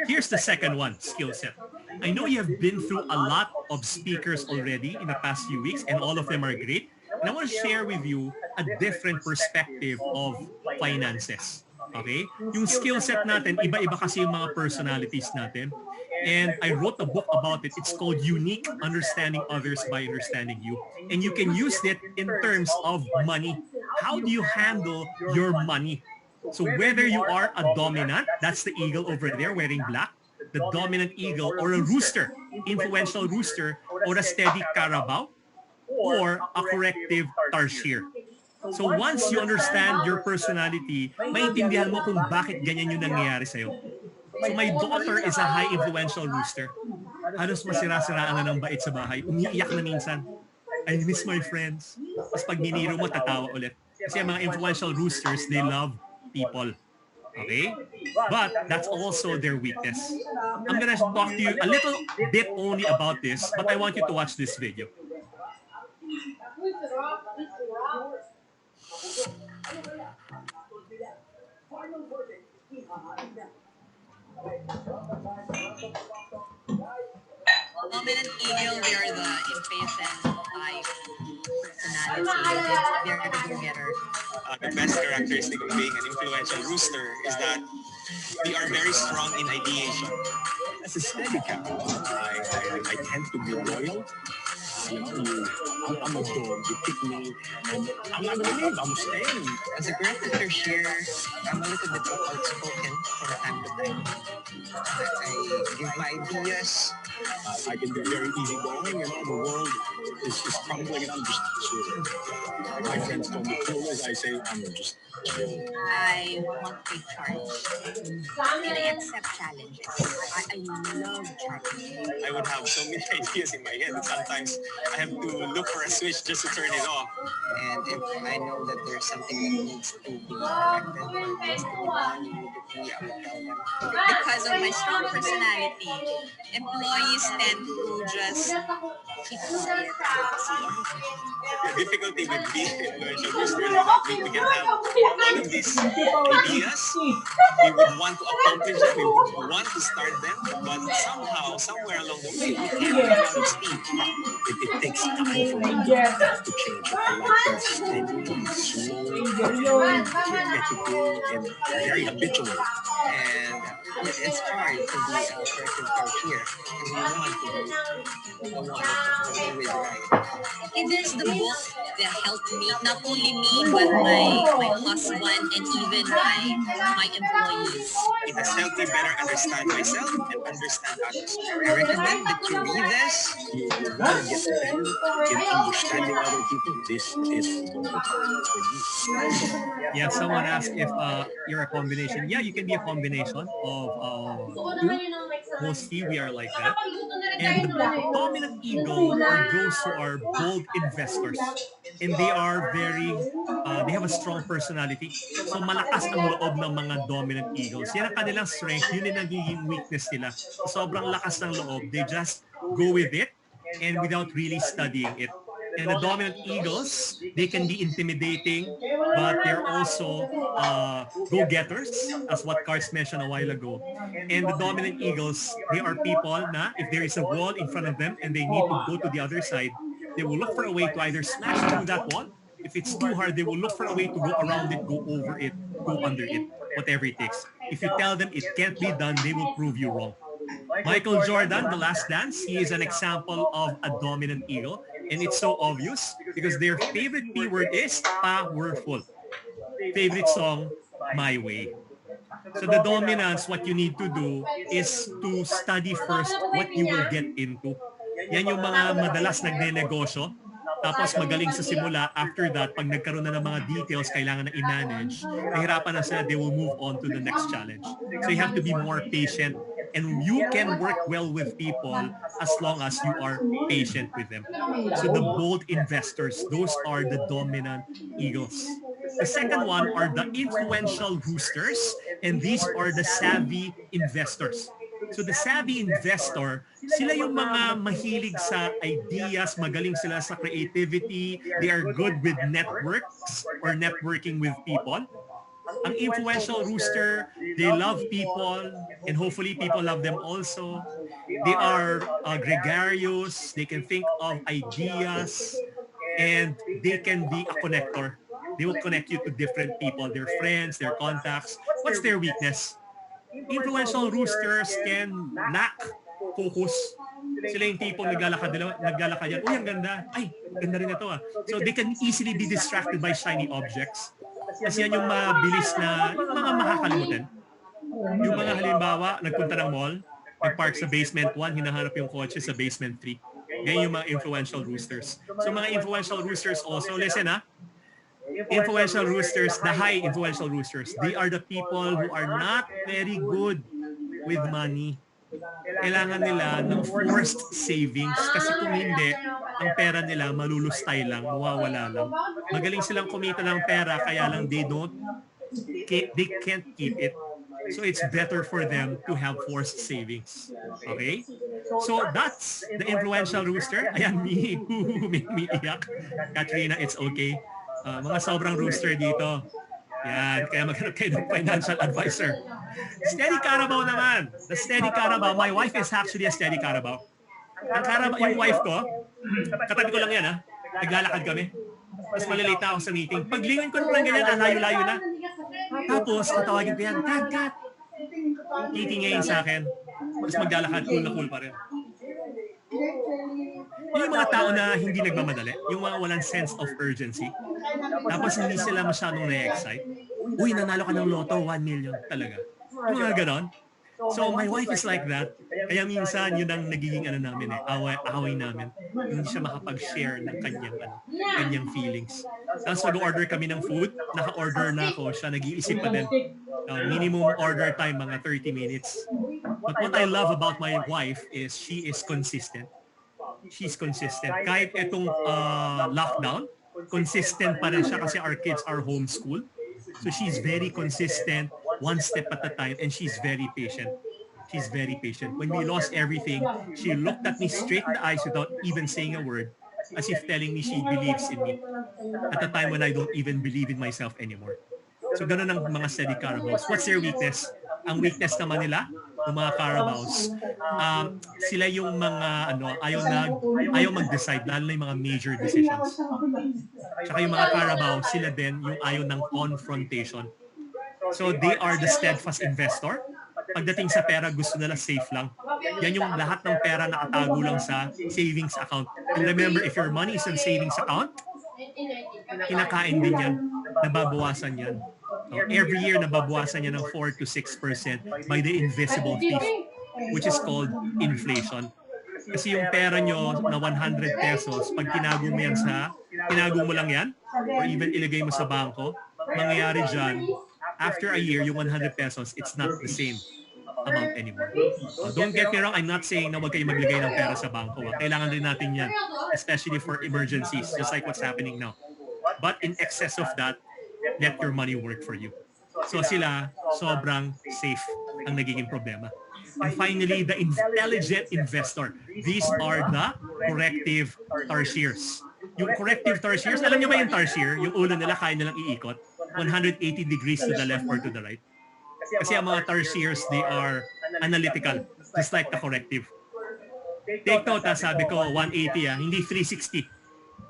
Here's the second one, skill set. I know you have been through a lot of speakers already in the past few weeks, and all of them are great. And I want to share with you a different perspective of finances. Okay? Yung skill set natin, iba-iba kasi yung mga personalities natin. And I wrote a book about it. It's called Unique Understanding Others by Understanding You. And you can use it in terms of money. How do you handle your money? So whether you are a dominant, that's the eagle over there wearing black, the dominant eagle, or a rooster, influential rooster, or a steady carabao, or a corrective tarsier. So once you understand your personality, maintindihan mo kung bakit ganyan yung nangyayari sa'yo. So my daughter is a high influential rooster. Halos masira-siraan na ng bait sa bahay. Umiiyak na minsan. I miss my friends. Tapos pag niniro mo, tatawa ulit. Kasi ang mga influential roosters, they love people. Okay? But that's also their weakness. I'm gonna talk to you a little bit only about this, but I want you to watch this video. Dominant eagle, we are the impatient type personality. They're the go-getter. The best characteristic of being an influential rooster is that we are very strong in ideation. As a steady cat, I tend to be loyal. I'm a dog, you pick me, and I'm not gonna leave, I'm staying. As a corrective tertiary, I'm a little bit outspoken from time to time. I give my ideas. I can be very easygoing, the world is crumbling and I'm just chill. My friends call me cool as I say, I'm just chill. I want to take charge. And I accept challenges. I love challenges. I would have so many ideas in my head that sometimes I have to look for a switch just to turn it off. And if I know that there's something that needs to be corrected or needs to be done immediately, I will tell them. Because of my strong personality, employees tend to just keep quiet. The difficulty with being influential rooster is that we can have all of these ideas, we would want to accomplish them, we would want to start them, confident, but somehow, somewhere along the way, we can't run out of steam. It takes time for me to change. I like things steady, slow, and repetitive, and very habitual. And it's hard to be a person out here who want to always right. It is the book that helped me, not only me, but my husband and even my employees. It has helped me better understand myself and understand others. I recommend that you read this. You want to get better in understanding other people. This is the book for you. Yeah, someone asked if you're a combination. Yeah, you can be a combination of two. Mostly we are like that. And the dominant ego are those who are bold investors. And they are they have a strong personality. So malakas ang loob ng mga dominant eagles. Yan ang kanilang strength, yun yung nagiging weakness nila. Sobrang lakas ng loob. They just go with it and without really studying it. And the dominant eagles, they can be intimidating, but they're also go-getters, as what Cars mentioned a while ago. And the dominant eagles, they are people na if there is a wall in front of them and they need to go to the other side, they will look for a way to either smash through that wall. If it's too hard, they will look for a way to go around it, go over it, go under it, whatever it takes. If you tell them it can't be done, they will prove you wrong. Michael Jordan, The Last Dance, he is an example of a dominant eagle. And it's so obvious because their favorite P word is powerful. Favorite song, My Way. So the dominance, what you need to do is to study first what you will get into. Yan yung mga madalas nagne-negosyo. Tapos magaling sa simula. After that, pag nagkaroon na ng mga details, kailangan na i-manage. Nahirapan na sila, they will move on to the next challenge. So you have to be more patient. And you can work well with people as long as you are patient with them. So the bold investors, those are the dominant eagles. The second one are the influential roosters, and these are the savvy investors. So the savvy investor, sila yung mga mahilig sa ideas, magaling sila sa creativity, they are good with networks or networking with people. Ang influential rooster, they love people and hopefully people love them also. They are gregarious, they can think of ideas, and they can be a connector. They will connect you to different people, their friends, their contacts. What's their weakness? Influential roosters can lack focus. Sila yung tipong naglalakad yan. Uy, ang ganda. Ay, ganda rin ito ah. So they can easily be distracted by shiny objects. Kasi yan yung mabilis na, yung mga makakalimutan. Yung mga halimbawa, nagpunta ng mall, nag-park sa basement 1, hinahanap yung kotse sa basement 3. Ganyan yung mga influential roosters. So mga influential roosters also, listen ha, influential roosters, the high influential roosters, they are the people who are not very good with money. Kailangan nila ng forced savings kasi kung hindi, ang pera nila malulustay lang, mawawala lang. Magaling silang kumita ng pera kaya lang they can't keep it. So it's better for them to have forced savings. Okay? So that's the influential rooster. Ayan, may iyak. Katrina, it's okay. Mga sobrang rooster dito. Yan, kaya maghanap kayo ng financial advisor. Steady Carabao naman. The Steady Carabao, my wife is actually a Steady Carabao. Ang Carabao, yung wife ko, katabi ko lang yan ha, naglalakad kami. Tapos malilate na ako sa meeting. Paglingon ko naman ganyan, layo-layo na. Tapos, tatawagin ko yan, Kat. Titingayin sa akin. Tapos maglalakad, cool na cool pa rin. Yung mga tao na hindi nagmamadali, yung mga walang sense of urgency, tapos hindi sila masyadong na-excite. Uy, nanalo ka ng loto, 1 million talaga. Yung mga ganon. So my wife is like that. Kaya minsan yun ang nagiging namin away namin. Hindi siya makapag-share ng kanyang feelings. Tapos mag-order kami ng food, naka-order na ako, siya nag-iisip pa din. Minimum order time mga 30 minutes. But what I love about my wife is she is consistent. She's consistent. Kahit itong lockdown, consistent pa rin siya kasi our kids are homeschooled. So she's very consistent, one step at a time, and she's very patient. She's very patient. When we lost everything, she looked at me straight in the eyes without even saying a word, as if telling me she believes in me at a time when I don't even believe in myself anymore. So ganun ang mga Steady Carabaos. What's their weakness? Ang weakness naman nila, ng mga Carabaos, sila yung mga ayaw mag-decide, lalo na yung mga major decisions. Tsaka yung mga Carabao, sila din yung ayaw ng confrontation. So they are the steadfast investor. Pagdating sa pera, gusto nila safe lang. Yan yung lahat ng pera nakatago lang sa savings account. And remember, if your money is in savings account, kinakain din yan. Nababawasan yan. So every year, nababawasan yan ng 4 to 6% by the invisible thief, which is called inflation. Kasi yung pera nyo na 100 pesos, pag tinago mo lang yan, or even ilagay mo sa bangko, mangyayari dyan, after a year, yung 100 pesos, it's not the same amount anymore. Don't get me wrong, I'm not saying na huwag kayo maglagay ng pera sa bangko. Kailangan rin natin yan, especially for emergencies, just like what's happening now. But in excess of that, let your money work for you. So sila, sobrang safe ang nagiging problema. And finally, the intelligent investor. These are the corrective tarsiers. Yung corrective tarsiers, alam niyo ba yung tarsier? Yung ulo nila kaya nilang iikot 180 degrees to the left or to the right. Kasi ang mga tarsiers, they are analytical, just like the corrective. Take note, sabi ko 180, hindi 360.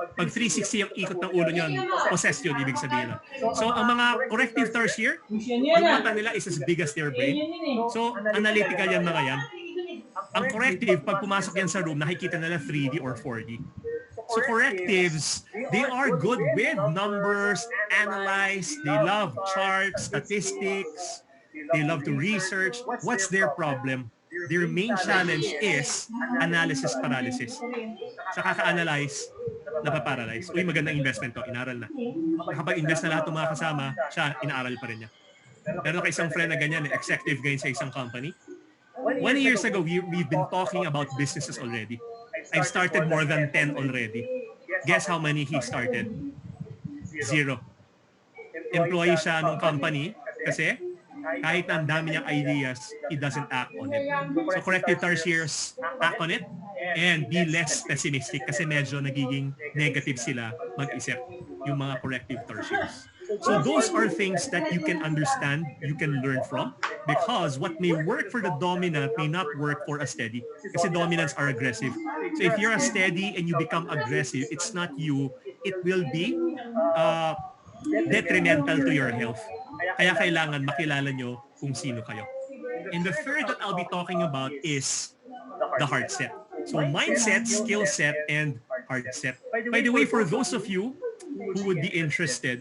Pag 360 yung ikot ng ulo nyon, possessed yun, ibig sabihin. So, ang mga corrective tarsier, yung mata nila is as big as their brain. So, analytical yan mga yan. Ang corrective, pag pumasok yan sa room, nakikita nila 3D or 4D. So, correctives, they are good with numbers, analyze, they love charts, statistics, they love to research. What's their problem? Their main challenge is analysis paralysis. Sa kaka-analyze, napaparalyze. Uy, magandang investment to, inaral na. Kapag invest na lahat ng mga kasama, siya, inaaral pa rin niya. Meron ka isang friend na ganyan, executive gain sa isang company. 1 years ago, we've been talking about businesses already. I've started more than 10 already. Guess how many he started? 0. Employee siya ng company kasi kahit na ang dami niyang ideas, he doesn't act on it. So corrective tarsiers, act on it and be less pessimistic kasi medyo nagiging negative sila mag-isip, yung mga corrective tarsiers. So those are things that you can understand, you can learn from, because what may work for the dominant may not work for a steady. Kasi dominants are aggressive. So if you're a steady and you become aggressive, it's not you, it will be detrimental to your health. Kaya kailangan makilala nyo kung sino kayo. And the third that I'll be talking about is the heart set. So mindset, skill set, and heart set. By the way, for those of you who would be interested,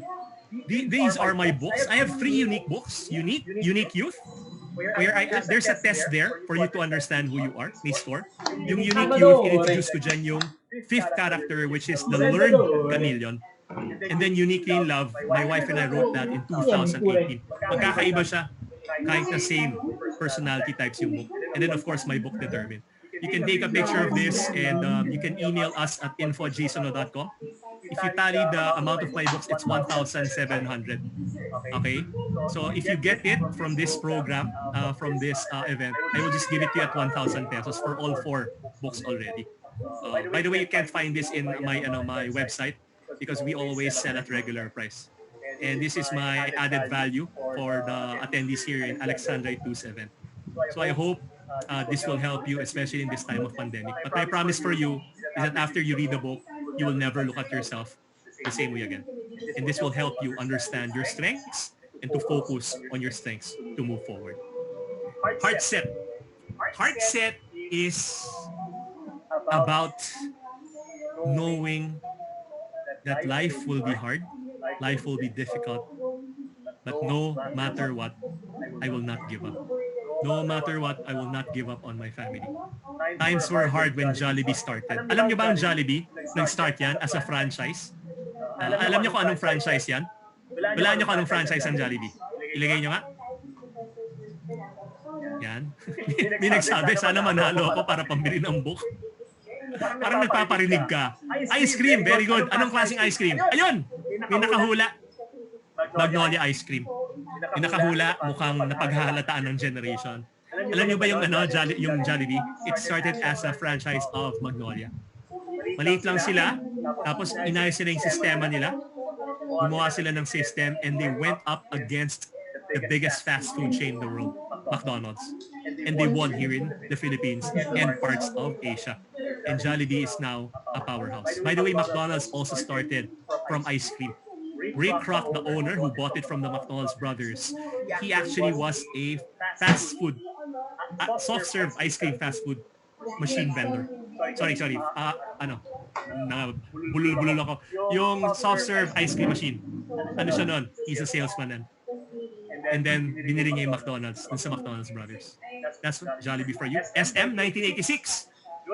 these are my books. I have 3 unique books. Unique Youth, where there's a test there for you to understand who you are. May score. Yung Unique Youth, in-introduce ko dyan yung 5th character, which is the learned chameleon. And then Uniquely in Love, my wife and I wrote that in 2018. Magkakaiba siya, kahit na same personality types yung book. And then of course, my book, DEBTermined. You can take a picture of this and you can email us at info@jasono.com. If you tally the amount of my books, it's 1,700. Okay? So if you get it from this program, from this event, I will just give it to you at 1,000 pesos for all 4 books already. By the way, you can't find this in my website, because we always sell at regular price. And this is my added value for the attendees here in Alexandria 27. So I hope this will help you, especially in this time of pandemic. But my promise for you is that after you read the book, you will never look at yourself the same way again. And this will help you understand your strengths and to focus on your strengths to move forward. Heart set. Heart set is about knowing that life will be hard, life will be difficult, but no matter what, I will not give up. No matter what, I will not give up on my family. Times were hard when Jollibee started. Alam niyo ba ang Jollibee? Nag-start yan as a franchise. Alam niyo kung anong franchise yan? Wala niyo kung anong franchise ang Jollibee. Ilagay niyo nga. Yan. May nagsabi, sana manalo ako para pambili ng book. Parang nagpaparinig ka. Ice cream, very good. Anong klaseng ice cream? Ayun! May nakahula. Magnolia ice cream. May nakahula, mukhang napaghahalataan ng generation. Alam niyo ba yung Jollibee? It started as a franchise of Magnolia. Maliit lang sila, tapos inayos sila yung sistema nila. Gumawa sila ng system and they went up against the biggest fast food chain in the world, McDonald's. and they won here in the Philippines and parts of Asia. And Jollibee is now a powerhouse. By the way, McDonald's also started from ice cream. Ray Kroc, the owner who bought it from the McDonald's brothers, he actually was a fast food, soft serve ice cream fast food machine vendor. Sorry. Ano, na bulol-bulol ako. Yung soft serve ice cream machine. Ano siya nun? He's a salesman then. And then, binili niya yung McDonald's dun sa McDonald's brothers. That's Jollibee for you. SM, 1986.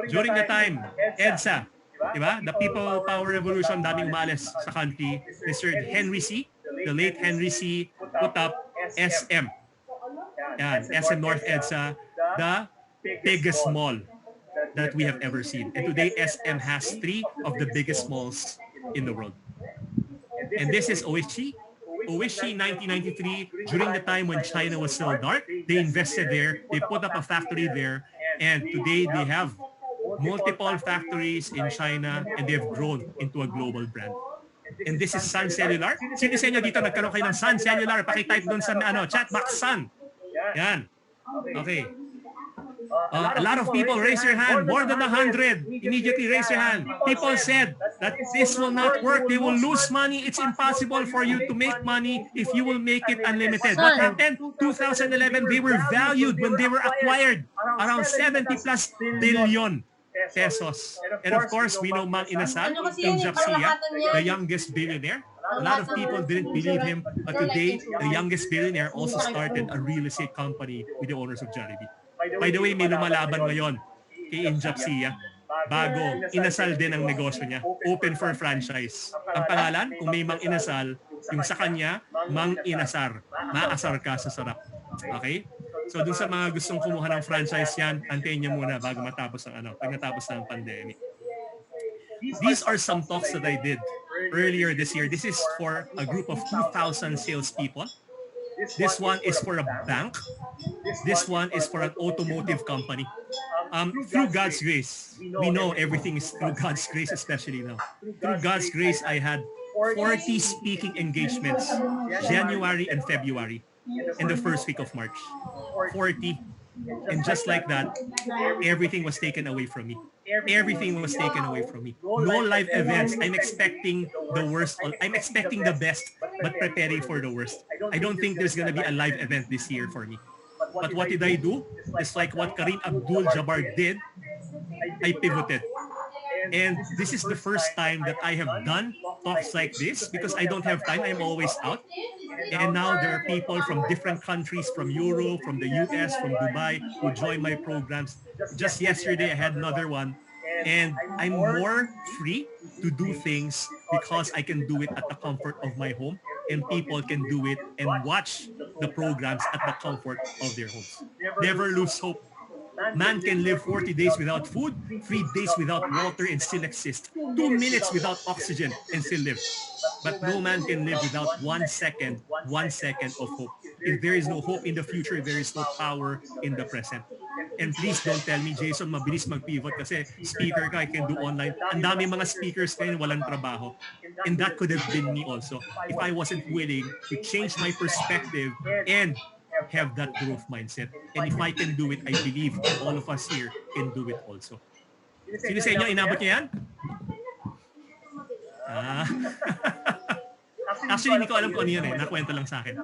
During the time, EDSA, diba? The People Power Revolution, daming umalis sa country. Mr. Henry C., the late Henry C., put up SM. Yan, SM North EDSA, the biggest mall that we have ever seen. And today, SM has 3 of the biggest malls in the world. And this is Oishi. Oishi 1993, during the time when China was still dark, they invested there, they put up a factory there, and today they have multiple factories in China and they've grown into a global brand. And this is Sun Cellular. Sino sa inyo dito nagkaroon kayo ng Sun Cellular? Pakitype doon sa chat box Sun. Yan. Okay. A lot of people raise your hand, more than 100. Immediately raise your hand. People said that this will not work. They will lose money. It's impossible for you to make money if you will make it unlimited. What happened? 2011, they were valued when they were acquired around 70 plus billion pesos. And of course, we know Mang Inasal, King Japsia, the youngest billionaire. A lot of people didn't believe him, but today, the youngest billionaire also started a real estate company with the owners of Jollibee. By the way, may lumalaban ngayon kay Injapsia. Bago, inasal din ang negosyo niya. Open for franchise. Ang pangalan, kung may Mang Inasal, yung sa kanya, Mang Inasar. Maasar ka sa sarap. Okay? So dun sa mga gustong kumuha ng franchise yan, antayin niyo muna bago matapos ang pag natapos ng pandemic. These are some talks that I did earlier this year. This is for a group of 2,000 salespeople. This one is for a bank. This one is for an automotive company. Through God's grace, we know everything is through God's grace, especially now. Through God's grace, I had 40 speaking engagements, January and February, in the first week of March. 40. And just like that, everything was taken away from me. Everything was taken away from me. No live events. I'm expecting the worst. I'm expecting the best, but preparing for the worst. I don't think there's going to be a live event this year for me. But what did I do? Just like what Kareem Abdul-Jabbar did, I pivoted. And this is the first time that I have done talks like this because I don't have time. I'm always out. And now there are people from different countries, from Europe, from the US, from Dubai, who join my programs. Just yesterday, I had another one. And I'm more free to do things because I can do it at the comfort of my home. And people can do it and watch the programs at the comfort of their homes. Never lose hope. Man can live 40 days without food, 3 days without water and still exist, 2 minutes without oxygen and still live. But no man can live without 1 second of hope. If there is no hope in the future, there is no power in the present. And please don't tell me, Jason, mabilis mag-pivot kasi speaker ka, I can do online. Ang dami mga speakers ngayon, walang trabaho. And that could have been me also if I wasn't willing to change my perspective and have that growth mindset. And if I can do it, I believe all of us here can do it also. Sino sa inyo, inabot niya yan? Actually, hindi ko alam kung ano yun eh. Nakwento lang sa akin.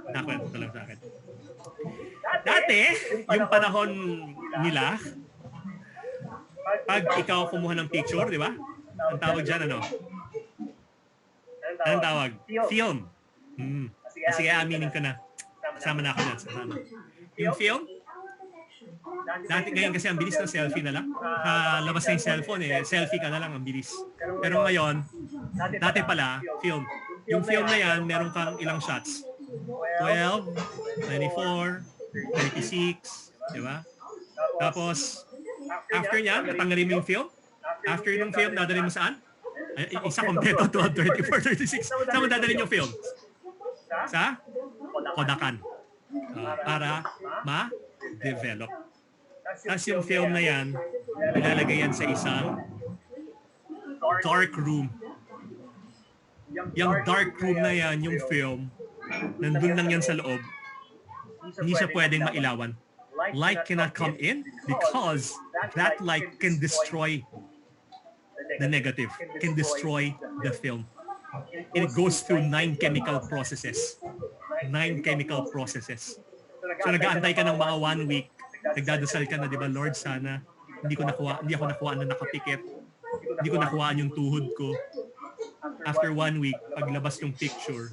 Dati, yung panahon nila, pag ikaw kumuha ng picture, di ba? Ang tawag dyan, ano? Anong tawag? Film. Sige, aminin ko na. Kasama na ako dyan. Yung film, dati ngayon kasi ang bilis ng selfie na lang. Labas na yung cellphone eh. Selfie ka na lang, ang bilis. Pero ngayon, dati pala, film. Yung film na yan, meron kang ilang shots. 12, 24, 36, di ba? Tapos, after yan, natanggalin mo yung film. After yung film, dadalhin mo saan? Isa kompleto, 12, 24, 36. Saan mo dadalhin yung film? Sa Kodakan. Para ma-develop. Tapos yung film na yan, ilalagay yan sa isang dark room. Yung dark room na yan, yung film, nandun lang yan sa loob. Hindi siya pwedeng mailawan. light cannot come in because that light can destroy the negative, can destroy the film. And it goes through 9 chemical processes. 9 chemical processes. So nag-aantay ka ng mga 1 week, nagdadasal ka na, di ba, Lord, sana hindi ako nakuha na nakapikit. Hindi ko nakuhaan yung tuhod ko. After 1 week, paglabas yung picture,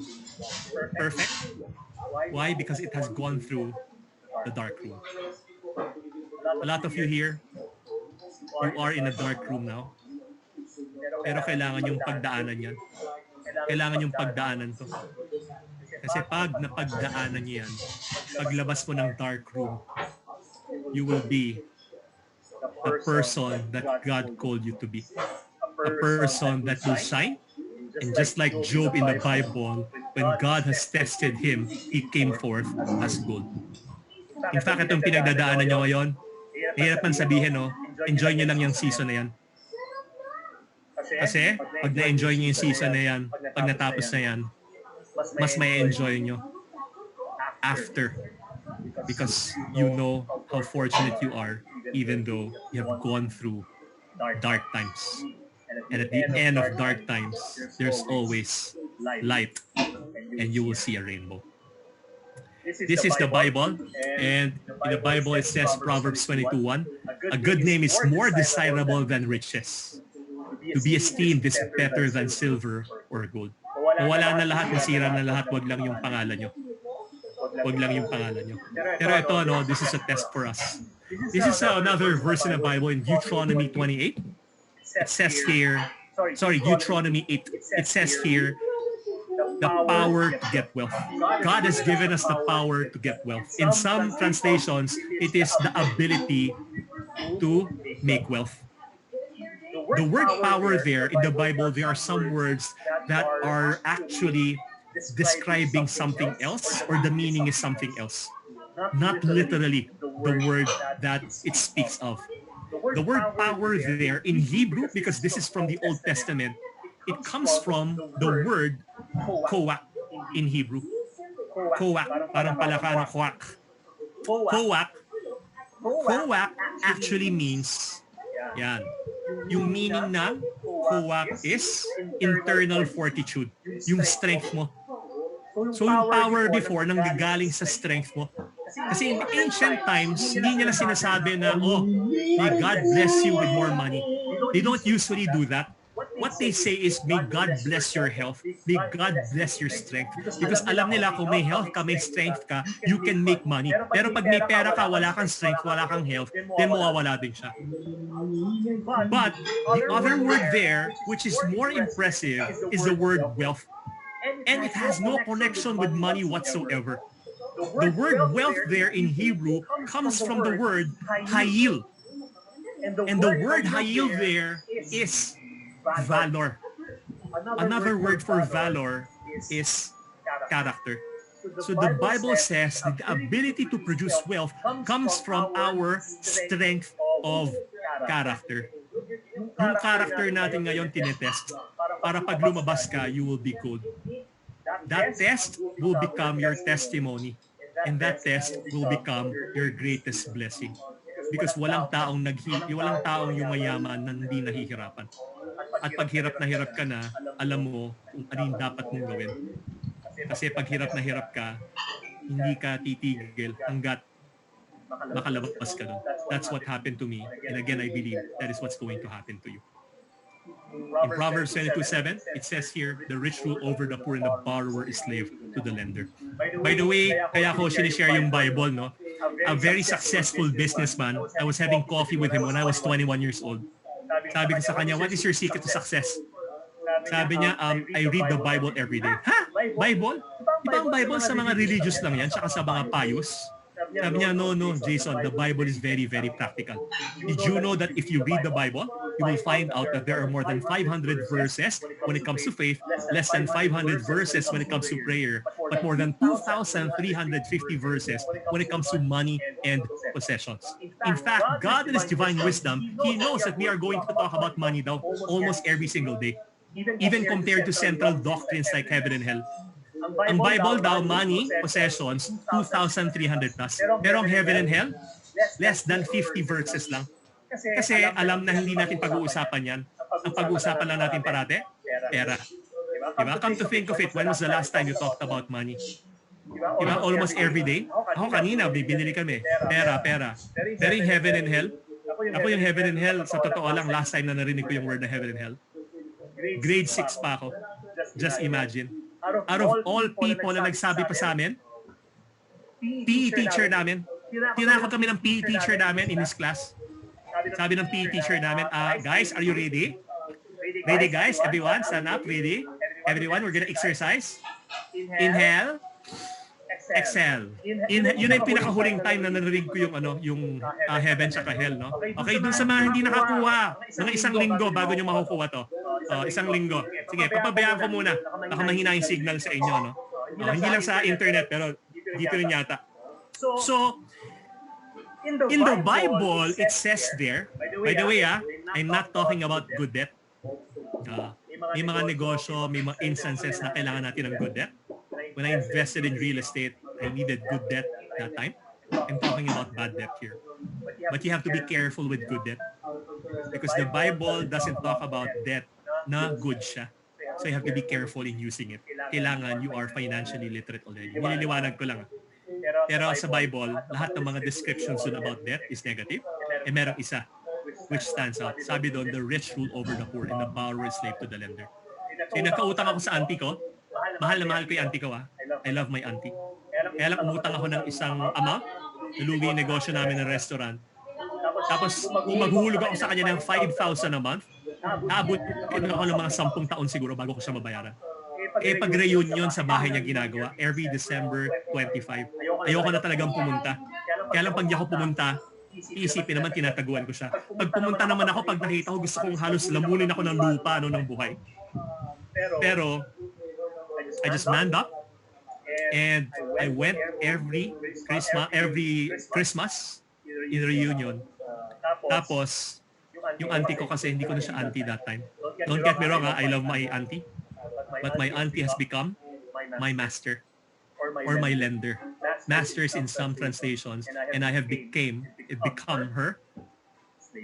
perfect. Why? Because it has gone through the dark room. A lot of you here, you are in a dark room now. Pero kailangan yung pagdaanan yan. Kailangan yung pagdaanan to. Kasi pag napagdaanan niyo yan, paglabas mo ng dark room, you will be a person that God called you to be. A person that will shine. And just like Job in the Bible, when God has tested him, he came forth as gold. In fact, itong pinagdadaanan nyo ngayon, hirap man sabihin, no? Enjoy nyo lang yung season na yan. Kasi, pag na-enjoy nyo yung season na yan, pag natapos na yan, mas may enjoy nyo after. Because you know how fortunate you are, even though you have gone through dark times. And at the end of dark times, there's always light, and you will see a rainbow. This is the Bible, and in the Bible it says, Proverbs 22:1, a good name is more desirable than riches. To be esteemed is better than silver or gold. Mawala na lahat, nasira na lahat, wag lang yung pangalan nyo. Wag lang yung pangalan nyo. Pero ito, no, this is a test for us. This is another verse in the Bible in Deuteronomy 28. It says here, Deuteronomy 8, it says here, the power to get wealth. God has given us the power to get wealth. In some translations, it is the ability to make wealth. The word power there in the Bible, there are some words that are actually describing something else, or the meaning is something else. Not literally the word that it speaks of. The word power there in Hebrew, because this is from the Old Testament, it comes from the word koak in Hebrew. Koak, parang palaka na koak. Koak actually means, yan, yung meaning ng koak is internal fortitude, yung strength mo. So yung power before, nanggagaling sa strength mo. Kasi in ancient times, hindi nila sinasabi na, oh, may God bless you with more money. They don't usually do that. What they say is, may God bless your health. May God bless your strength. Because alam nila kung may health ka, may strength ka, you can make money. Pero pag may pera ka, wala kang strength, wala kang health, then mawawala din siya. But the other word there, which is more impressive, is the word wealth. And it has no connection with money whatsoever. The word wealth there in Hebrew comes from the word hayil. And the word hayil there is valor. Another word for valor is character. So the Bible says that the ability to produce wealth comes from our strength of character. Yung character natin ngayon tinetest para pag lumabas ka, you will be good. That test will become your testimony. And that test will become your greatest blessing. Because walang taong yumayaman na hindi nahihirapan. At pag hirap na hirap ka na, alam mo kung ano yung dapat mong gawin. Kasi pag hirap na hirap ka, hindi ka titigil hanggat makalabas ka doon. That's what happened to me. And again, I believe that is what's going to happen to you. In Proverbs 22:7, it says here, the rich rule over the poor and the borrower is slave to the lender. By the way, kaya ko sinishare yung Bible, no? A very successful businessman, I was having coffee with him when I was 21 years old. Sabi ko sa kanya, what is your secret to success? Sabi niya, I read the Bible every day. Ha? Bible? Di ba ang Bible sa mga religious lang yan, tsaka sa mga pious? Sabi niya, no, Jason, the Bible is very, very practical. Did you know that if you read the Bible, you will find out that there are more than 500 verses when it comes to faith, less than 500 verses when it comes to prayer, but more than 2,350 verses when it comes to money and possessions. In fact, God in His divine wisdom, He knows that we are going to talk about money daw almost every single day, even compared to central doctrines like heaven and hell. Ang Bible daw, money, possessions, 2,300 plus. Pero ang heaven and hell, less than 50 verses lang. Kasi alam na hindi natin pag-uusapan yan. Ang pag-uusapan lang natin parate, pera. Diba? Come to think of it, when was the last time you talked about money? Diba? Almost every day. Ako kanina, binili kami. Pera. Pero yung heaven and hell, ako yung heaven and hell, sa totoo lang, last time na narinig ko yung word na heaven and hell, grade 6 pa ako. Just imagine. Out of all people na nagsabi pa sa amin, PE teacher namin, tinakot kami ng PE teacher namin in his class. Sabi ng PE teacher namin, guys, are you ready? Ready guys? Everyone, stand up. Ready? Everyone, we're gonna exercise. Inhale. Exhale. Yun yung pinakahuling time na narinig ko yung heaven tsaka hell, no? Okay, dun sa mga hindi nakakuha, mga isang linggo bago nyo makukuha to. Isang linggo. Sige, papabayaan ko muna. Baka mahina yung signal sa inyo, no? Hindi lang sa internet, pero dito rin yata. So, in the Bible, it says there, by the way, I'm not talking about good debt. May mga negosyo, may mga instances na kailangan natin ng good debt. When I invested in real estate, I needed good debt that time. I'm talking about bad debt here. But you have to be careful with good debt. Because the Bible doesn't talk about debt na good siya. So you have to be careful in using it. Kailangan you are financially literate already. Nililiwanag ko lang. Pero sa Bible, lahat ng mga descriptions dun about debt is negative. E merong isa which stands out. Sabi doon, the rich rule over the poor and the borrower is slave to the lender. So nagkautang ako sa auntie ko. Mahal na mahal ko yung auntie ko. I love my auntie. Kaya lang umutang ako ng isang amount. Nalugi yung negosyo namin ng restaurant. Tapos kung maghuhulog ako sa kanya ng 5,000 a month, naabot ako ng mga 10 taon siguro bago ko siya mabayaran. Pag reunion sa bahay niya ginagawa, every December 25. Ayoko na talagang pumunta. Kaya lang pag di ako pumunta, iisipin naman tinataguan ko siya. Pag pumunta naman ako, pag nakita ko, gusto kong halos lamunin ako ng lupa ng buhay. Pero I just manned up and I went every Christmas in reunion. Tapos yung auntie ko, kasi hindi ko na siya auntie that time. Don't get me wrong, I love my auntie. But my auntie has become my master or my lender. Masters in some translations, and I have become her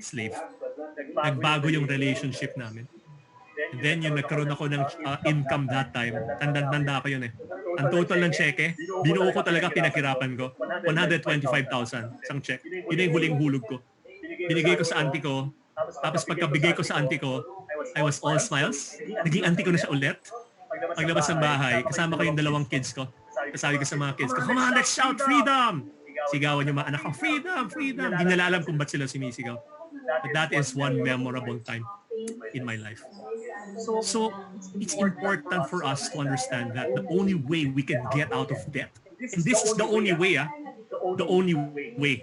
slave. Nagbago yung relationship namin. And then yung nagkaroon ako ng income that time, tanda ko yun eh. Ang total ng cheque, binuo ko talaga, pinaghirapan ko. 125,000 isang check. Yun yung huling hulog ko. Binigay ko sa auntie ko, tapos pagkabigay ko sa auntie ko, I was all smiles. Naging auntie ko na siya ulit. Paglabas ng bahay, kasama ko yung 2 kids ko. Sabi ko sa mga kids ko, come on, let's shout freedom! Sigawan yung mga anak ko, freedom, freedom! Hindi nila alam kung ba't sila sumisigaw. But that is one memorable time in my life. So, it's important for us to understand that the only way we can get out of debt, and this is the only way, the only way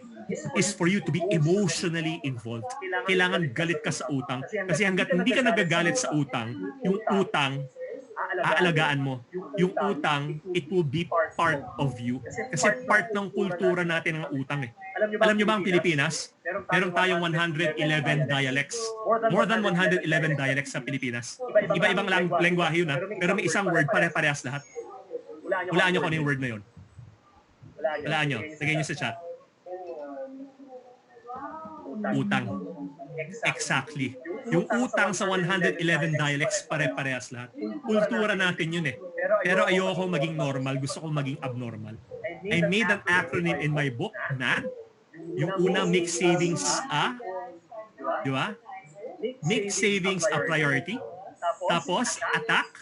is for you to be emotionally involved. Kailangan galit ka sa utang. Kasi hanggat hindi ka nagagalit sa utang, yung utang, aalagaan mo. Yung utang, it will be part of you. Kasi part ng kultura natin ang utang eh. Alam nyo ba ang Pilipinas? Meron tayong 111 dialects. More than 111 dialects sa Pilipinas. Iba-ibang lengguwahe yun ha. Pero may isang word, pare-parehas lahat. Hulaan nyo kung ano yung word na yun. Hulaan nyo. Lagay nyo sa chat. Utang. Exactly. Yung utang sa 111 dialects, pare-parehas lahat. Kultura natin yun eh. Pero ayoko maging normal, gusto ko maging abnormal. I made an acronym in my book, MAD. Yung una, make savings di ba? Make savings a priority. Tapos, attack,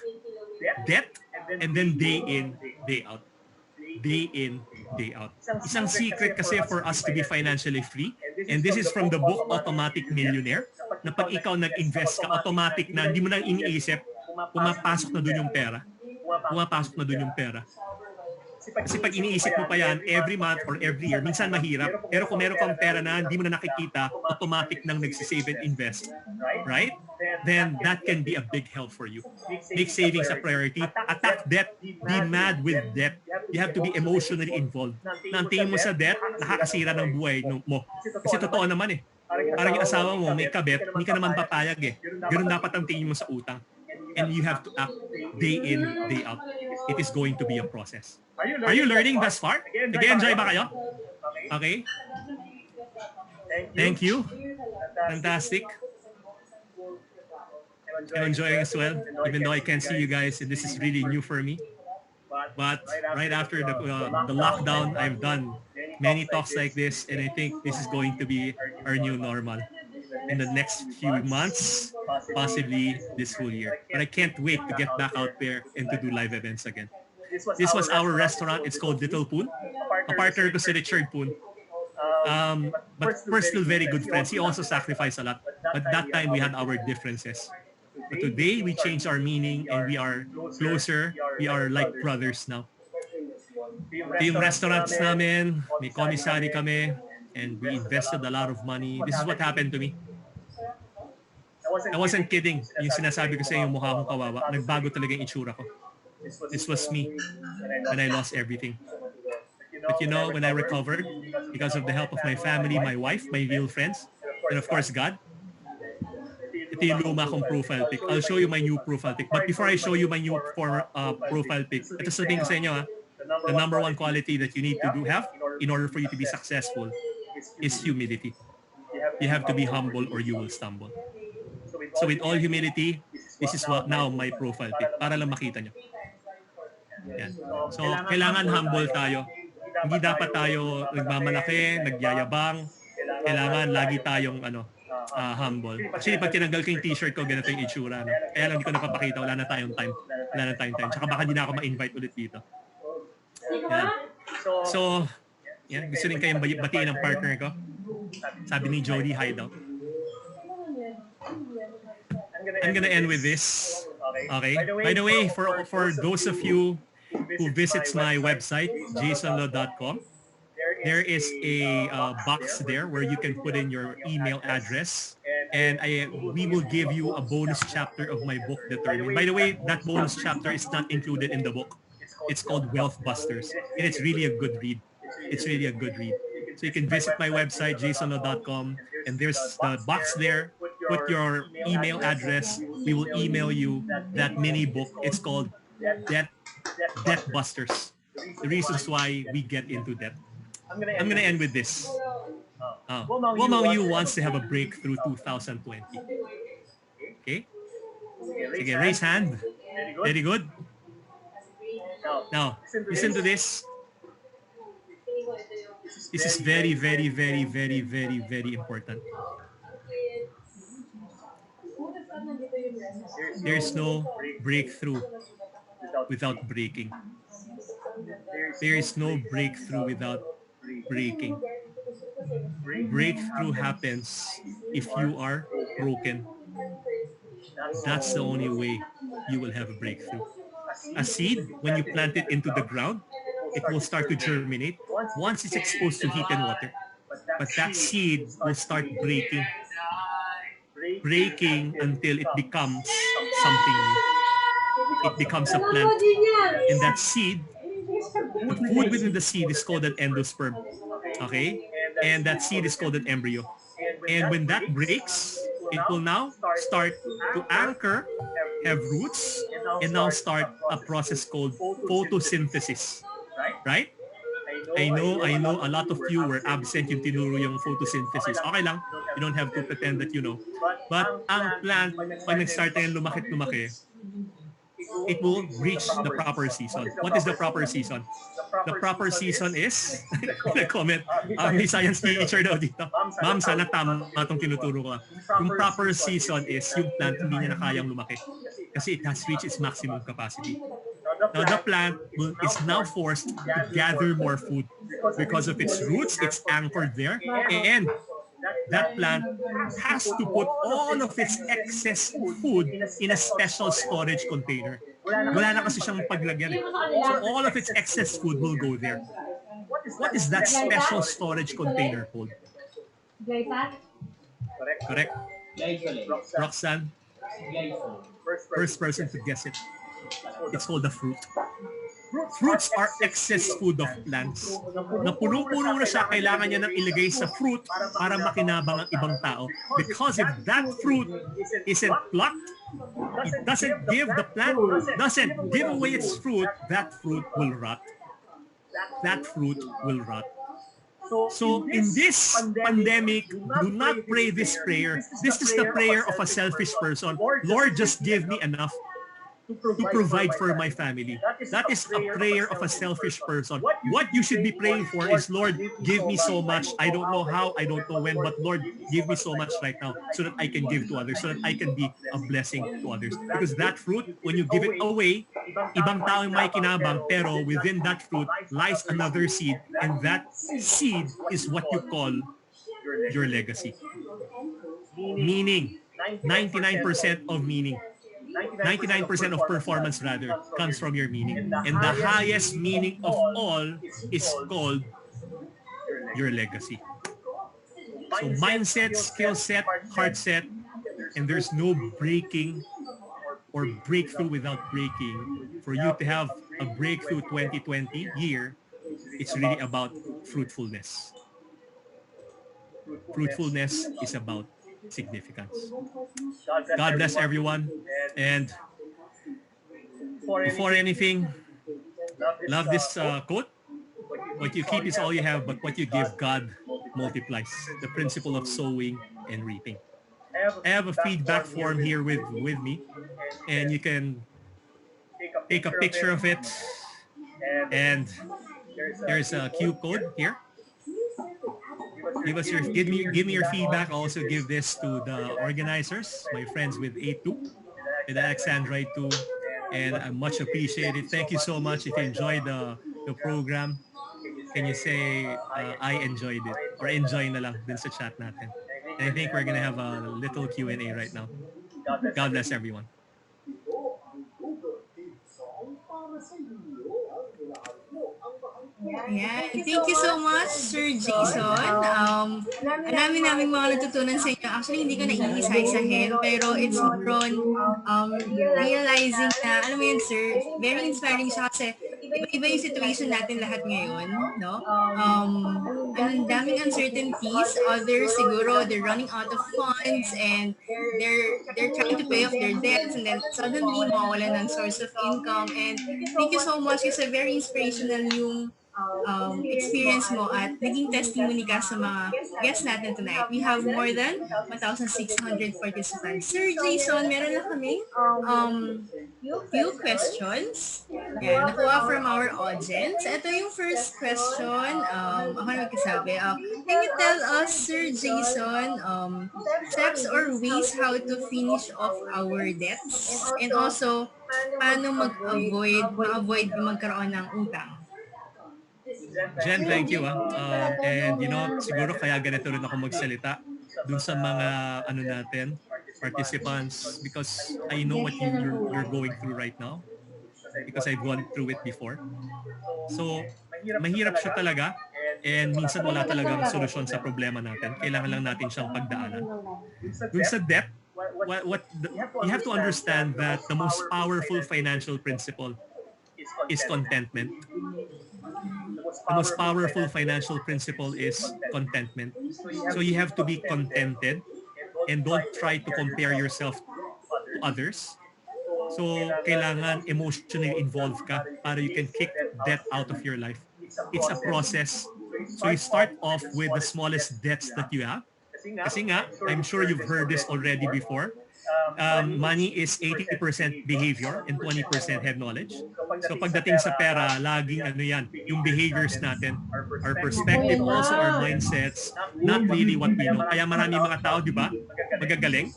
debt, and then day in, day out. Day in, day out. Isang secret kasi for us to be financially free, and this is from the book Automatic Millionaire, na pag ikaw nag-invest ka, automatic na, hindi mo nang iniisip, pumapasok na dun yung pera. Pumapasok na dun yung pera. Kasi pag iniisip mo pa yan, every month or every year, minsan mahirap. Pero kung meron kang pera na hindi mo na nakikita, automatic nang nagsisave and invest, right? Then that can be a big help for you. Make savings a priority. Attack debt. Be mad with debt. You have to be emotionally involved. Nantingin mo sa debt, nakakasira ng buhay mo. Kasi totoo naman eh. Parang yung asawa mo, may kabet, hindi ka naman papayag eh. Ganun dapat ang tingin mo sa utang. And you have to act day in, day out. It is going to be a process. Are you learning thus far? Nag-enjoy ba kayo? Okay? Thank you. Fantastic. I'm enjoying as well, even though I can't see you guys, and this is really new for me. But right after the lockdown, I've done many talks like this, and I think this is going to be our new normal in the next few months, possibly this whole year. But I can't wait to get back out there and to do live events again. This was our restaurant. It's called Little Poon. A partner ko si Richard Poon. But we're still very good friends. He also sacrificed a lot. But that time we had our differences. But today we changed our meaning and we are closer. We are like brothers now. Ito yung restaurants namin, may commissary kami, and we invested a lot of money. This is what happened to me. I wasn't kidding. Yung sinasabi ko sa yung mukha kong kawawa, nagbago talaga yung itsura ko. This was me when I lost everything. But you know, when I recovered, because of the help of my family, my wife, my real friends, and of course God, ito yung luma kong profile pic. I'll show you my new profile pic. But before I show you my new profile pic, ito sabihin ko sa inyo, the number one quality that you need to have in order for you to be successful is humility. You have to be humble or you will stumble. So with all humility, this is what now my profile pic para lang makita nyo. Yan. So kailangan humble tayo. Hindi dapat tayo nagmamalaki, nagyayabang. Kailangan lagi tayong humble. Actually, pag tinanggal ko yung t-shirt ko, ganito yung itsura. No? Kaya lang hindi ko napapakita. Wala na tayong time. Wala na tayong time. Tsaka baka hindi na ako ma-invite ulit dito. Yan. So, yan. Gusto rin kayong batiin ng partner ko. Sabi ni Jody, hi daw. I'm gonna end with this. Okay. By the way, for those of you who visits my website, jasonlo.com, there is a box there where you can put in your email address, and we will give you a bonus chapter of my book, DEBTermined. By the way, that bonus chapter is not included in the book. It's called Wealth Busters, and it's really a good read. It's really a good read. So you can visit my website, jasonlo.com, and there's the box there. Put your email address. We will email you that mini book. It's called Debt Busters. The reasons why we get into debt. I'm gonna end with this. Womang Yu wants to have a breakthrough 2020. Okay? Sige, raise hand. Very good. Now, listen to this. This is very, very, very, very, very, very important. There's no breakthrough without breaking. There is no breakthrough without breaking. Breakthrough happens if you are broken. That's the only way you will have a breakthrough. A seed, when you plant it into the ground, it will start to germinate once it's exposed to heat and water. But that seed will start breaking until it becomes something new. It becomes a plant. And that seed, the food within the seed is called an endosperm. Okay? And that seed is called an embryo. And when that breaks, it will now start to anchor, have roots, and now start a process called photosynthesis. Right? I know a lot of you were absent yung tinuro yung photosynthesis. Okay lang, you don't have to pretend that you know. But ang plant, pag nag-start na yung lumaki, it will reach the proper season. What is the proper season? The proper season is, comment, may science teacher daw dito. Ma'am, sana tama itong tinuturo ko. Yung proper season is yung plant hindi niya na kayang lumaki. Kasi it has reached its maximum capacity. Now the plant is now forced to gather more food. Because of its roots, it's anchored there. And that plant has to put all of its excess food in a special storage container. Wala na kasi siyang paglagyan. So all of its excess food will go there. What is that special storage container called? Correct? Roxanne? First person to guess it. It's called the fruit. Fruits are excess food of plants. Na punong-puno na siya, kailangan niya nang ilagay sa fruit para makinabang ang ibang tao. Because if that fruit isn't plucked, it doesn't give the plant, doesn't give away its fruit, that fruit will rot. That fruit will rot. So in this pandemic, do not pray this prayer. This is the prayer of a selfish person. Lord, just give me enough to provide for my family. That is a prayer of a selfish person. What you should be praying for is, Lord, give me so much. I don't know how, I don't know when, but Lord, give me so much right now so that I can give to others, so that I can be a blessing to others. Because that fruit, when you give it away, ibang tao yung may kinabang, pero within that fruit lies another seed, and that seed is what you call your legacy. Meaning, 99% of meaning. 99% of performance rather comes from your meaning. And the highest meaning of all is called your legacy. So mindset, skill set, heart set, and there's no breaking or breakthrough without breaking. For you to have a breakthrough 2020 year, it's really about fruitfulness. Fruitfulness is about significance. God bless everyone. And before anything, love this quote. What you keep is all you have, but what you give, God multiplies. The principle of sowing and reaping. I have a feedback form here with me, and you can take a picture of it. And there's a Q code here. Give me your feedback. Also give this to the organizers, my friends with A2, with Alexandra A2, and I much appreciate it. Thank you so much. If you enjoyed the program, can you say I enjoyed it, or enjoy na lang din sa chat natin. And I think we're gonna have a little Q&A right now. God bless everyone. Ayan. Thank you so much, Sir Jason. Ang naming mga natutunan sa inyo. Actually, hindi ko na-iisa-isahin, pero it's more on realizing na, alam mo yun, sir, very inspiring siya kasi iba-iba yung situation natin lahat ngayon, no? Ang daming uncertainties. Others, siguro, they're running out of funds and they're trying to pay off their debts, and then suddenly, mawawalan ng source of income. And thank you so much kasi very inspirational yung experience mo at naging testimony ka sa mga guests natin tonight. We have more than 1,600 participants. Sir Jason, meron na kami few questions. Yan, nakuha from our audience. Ito yung first question. Ako na magkasabi. Can you tell us, Sir Jason, steps or ways how to finish off our debts? And also, paano ma-avoid magkaroon ng utang? Jen, thank you. And siguro kaya ganito rin ako magsalita dun sa mga participants, because I know what you're going through right now, because I've gone through it before. So, mahirap siya talaga, and minsan wala talagang solusyon sa problema natin. Kailangan lang natin siyang pagdaanan. Dun sa debt, you have to understand that the most powerful financial principle is contentment. The most powerful financial principle is contentment. So you have to be contented and don't try to compare yourself to others. So kailangan emotionally involved ka para you can kick debt out of your life. It's a process. So you start off with the smallest debts that you have. Kasi nga, I'm sure you've heard this already before. Money is 80% behavior and 20% head knowledge. So pagdating sa pera, laging yan, yung behaviors natin, our perspective, also our mindsets, not really what we know. Kaya marami mga tao, di ba, magagaling.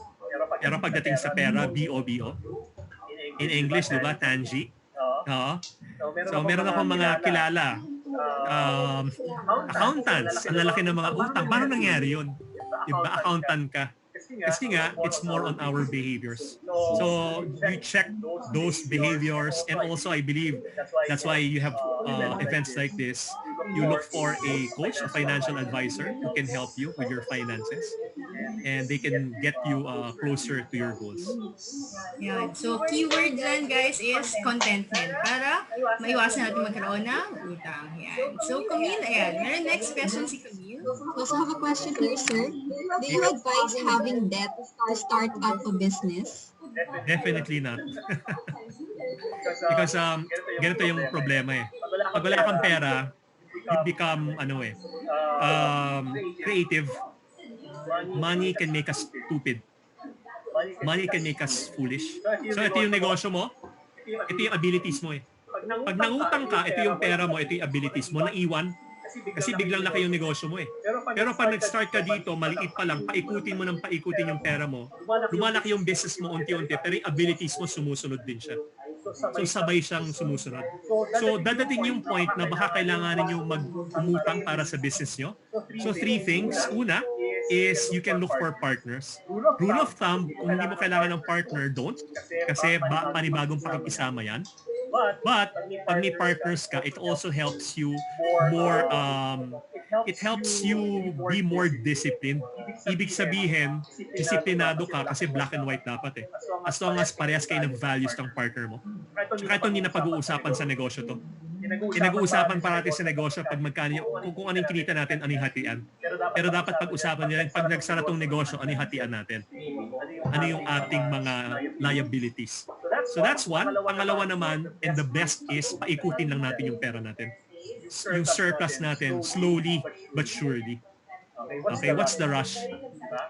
Pero pagdating sa pera, B-O-B-O. In English, di ba, Tangi. So meron akong mga kilala, accountants, ang lalaki ng mga utang. Paano nangyari yun? Di ba, accountant ka? Kasi nga, it's more on our behaviors. So you check those behaviors, and also I believe that's why you have events like this. You look for a coach, a financial advisor who can help you with your finances, and they can get you closer to your goals. Yan. So, keyword dyan, guys, is contentment para maiwasan natin magkaroon ng utang. Yan. So, Camille, ayan. Meron next question si Camille. Also have a question here, sir. Do you advise having debt to start up a business? Definitely not. Because ganito yung problema eh. Pag wala kang pera, you become creative, money can make us stupid. Money can make us foolish. So ito yung negosyo mo, ito yung abilities mo eh. Pag nangutang ka, ito yung pera mo, ito yung abilities mo, naiwan, kasi biglang laki yung negosyo mo eh. Pero pag nag-start ka dito, maliit pa lang, paikutin mo ng paikutin yung pera mo, lumalaki yung business mo unti-unti, pero yung abilities mo sumusunod din siya. So sabay siyang sumusunod. So dadating yung point na baka kailanganin nyo mag-umutang para sa business nyo. So 3 things. Una is you can look for partners. Rule of thumb, kung hindi mo kailangan ng partner, don't. Kasi panibagong pakikisama yan. But pag may partners ka, it also helps you more, it helps you be more disciplined. Ibig sabihin, disiplinado ka kasi black and white dapat eh. As long as parehas kayo ng values ng partner mo. Saka ito hindi na pag-uusapan sa negosyo to. Pinag-uusapan parati sa negosyo pag magkano kung anong kinita natin, anong hatian. Pero dapat pag-usapan nila pag nagsara tong negosyo, anong hatian natin. Ano yung ating mga liabilities. So that's one. Pangalawa naman, and the best is paikutin lang natin yung pera natin. Yung surplus natin, slowly but surely. Okay, what's the rush?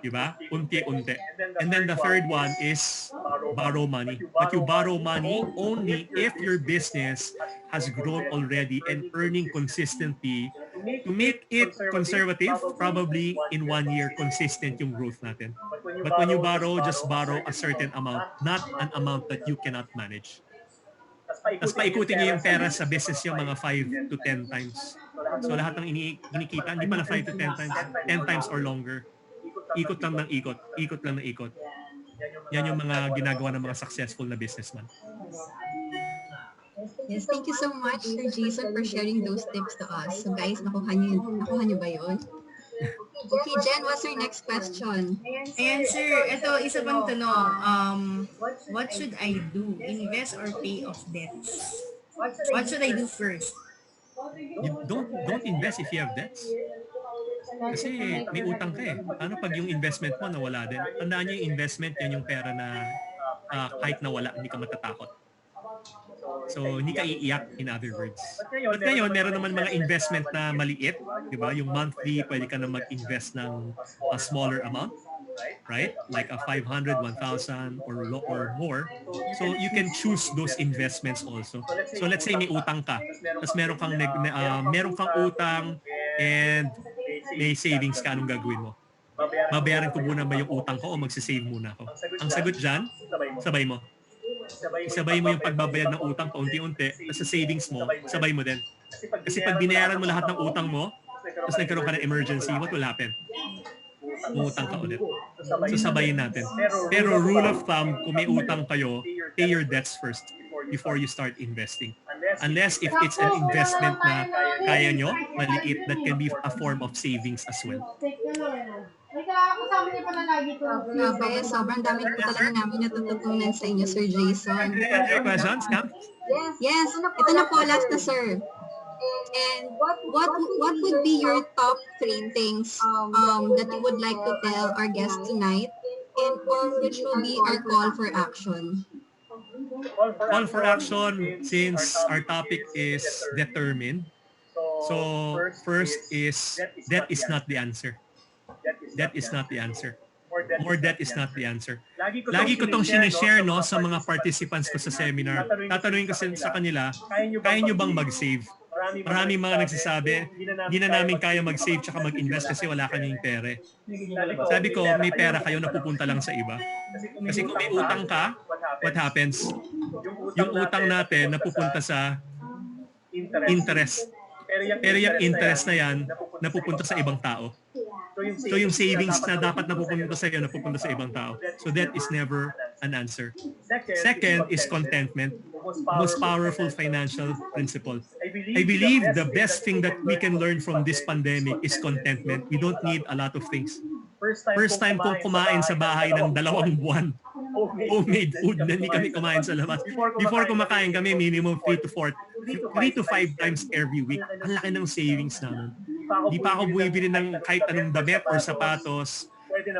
Diba? Unti-unti. And then the third one is borrow money. But you borrow money only if your business has grown already and earning consistently. To make it conservative, probably in 1 year, consistent yung growth natin. But when you borrow, just borrow a certain amount, not an amount that you cannot manage. Tapos paikutin niyo yung pera sa business yung mga 5 to 10 times. So lahat ng inikita, hindi pala 5 to 10 times, 10 times or longer. Ikot lang ng ikot, ikot lang ng ikot. Yan yung mga ginagawa ng mga successful na businessman. Yes, thank you so much, Sir Jason, for sharing those tips to us. So guys, nakuha niyo ba yun? Okay, Jen, what's your next question? Ayan, sir. Ito, isa pang tanong. What should I do? Invest or pay off debts? What should I do first? You don't invest if you have debts. Kasi may utang ka eh. Ano pag yung investment mo nawala din? Tandaan niyo yung investment, yan yung pera na kahit nawala, hindi ka matatakot. So, hindi ka iiyak, in other words. But ngayon, meron naman mga investment na maliit, di ba? Yung monthly, pwede ka na mag-invest ng a smaller amount, right? Like a 500, 1,000 or more. So, you can choose those investments also. So, let's say may utang ka. Tapos meron kang utang and may savings ka, anong gagawin mo? Babayaran ko muna ba yung utang ko o magsisave muna ako? Ang sagot dyan, sabay mo. Isabay mo yung pagbabayad ng utang paunti-unti, tapos sa savings mo, sabay mo din. Kasi pag binayaran mo lahat ng utang mo, tapos nagkaroon ka ng emergency, what will happen? Utang ka ulit. So sabayin natin. Pero rule of thumb, kung may utang kayo, pay your debts first before you start investing. Unless if it's an investment na kaya nyo, maliit, that can be a form of savings as well. Grabe, sobrang dami po talaga namin natututunan sa inyo, Sir Jason. Any questions, Cam? Yes, ito na po, last na, sir. And what would be your top 3 things that you would like to tell our guests tonight, and or which will be our call for action? Call for action, since our topic is determined. So first is that is not the answer. That is not the answer. Or that is not the answer. Lagi ko tong sinishare sa mga participants ko sa seminar. Tatanungin ko sa kanila, kaya nyo bang mag-save? Maraming mga nagsasabi, hindi na namin kaya mag-save tsaka mag-invest kasi wala kaming pera. Sabi ko, may pera kayo na pupunta lang sa iba. Kasi kung may utang ka, what happens? Yung utang natin napupunta sa interest. Pero yung interest na yan, napupunta sa ibang tao. So yung savings na dapat napupunta sa iyo, napupunta sa ibang tao. So that is never an answer. Second is contentment. Most powerful financial principle. I believe the best thing that we can learn from this pandemic is contentment. We don't need a lot of things. First time kong kumain sa bahay ng 2 buwan. Homemade food na hindi kami kumain sa labas. Before kumakain kami, minimum 3 to 5 times every week. Ang laki ng savings namin. Di pa ako bumibili ng kahit anong damit or sapatos.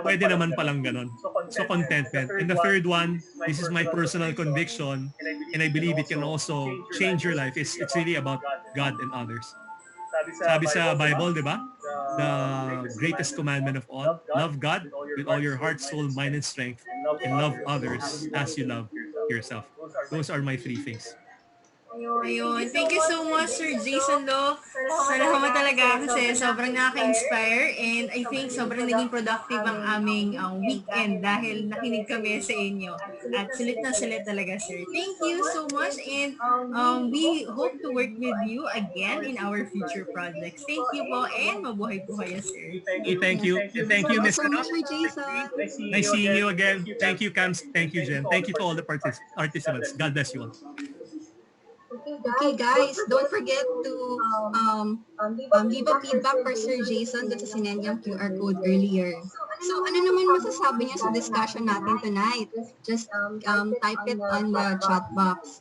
Pwede naman palang ganon. So contentment. And the third one, this is my personal conviction, and I believe it can also change your life. It's really about God and others. Sabi sa Bible, di ba? the greatest commandment of all. Love God with all your heart, soul, mind, and strength, and love others as you love yourself. Those are my three things. Ayun. Thank you so much, Sir Jason Lo. Salamat talaga kasi sobrang nakaka-inspire and I think sobrang naging productive ang aming weekend dahil nakinig kami sa inyo. At sulit na sulit talaga, sir. Thank you so much and we hope to work with you again in our future projects. Thank you po and mabuhay po kayo, sir. Hey, thank you. And thank you, Thank you Miss so Ano. much, Sir Jason. Nice seeing you again. Thank you, Cams. Thank you, Jen. Thank you to all the participants. God bless you all. Okay, guys, don't forget to leave a feedback for Sir Jason dun sa sinend niyang QR code earlier. So, ano naman masasabi niya sa discussion natin tonight? Just type it on the chat box.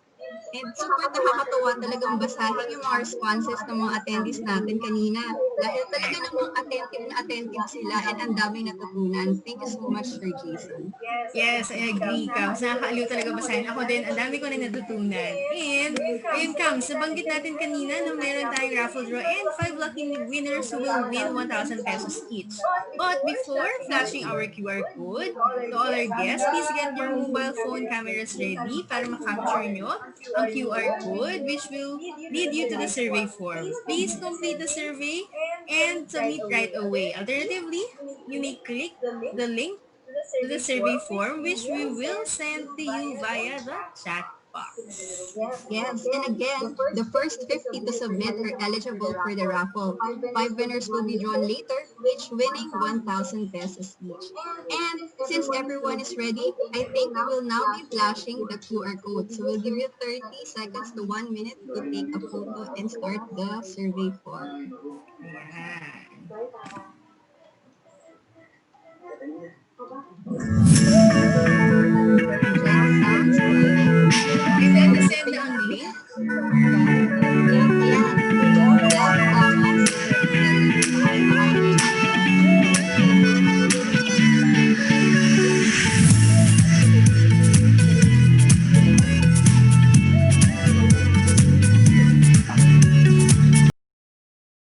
And super nakakatuwa talagang basahin yung mga responses ng mga attendees natin kanina. Dahil talaga namang attentive sila and ang daming natutunan. Thank you so much, Sir Jason. Yes, I agree, Kams. Nakakaaliw talaga basahin. Ako din, ang dami ko na natutunan. And, ayun, Kams, nabanggit natin kanina na meron tayong raffle draw and 5 lucky winners who will win 1,000 pesos each. But before flashing our QR code to all our guests, please get your mobile phone cameras ready para makapture nyo ang QR code which will lead you to the survey form. Please complete the survey and submit right away. Alternatively, you may click the link to the survey form which we will send to you via the chat box. Yes, and again, the first 50 to submit are eligible for the raffle. 5 winners will be drawn later, each winning 1,000 pesos each. And since everyone is ready, I think we will now be flashing the QR code. So we'll give you 30 seconds to 1 minute to take a photo and start the survey form. Ayan.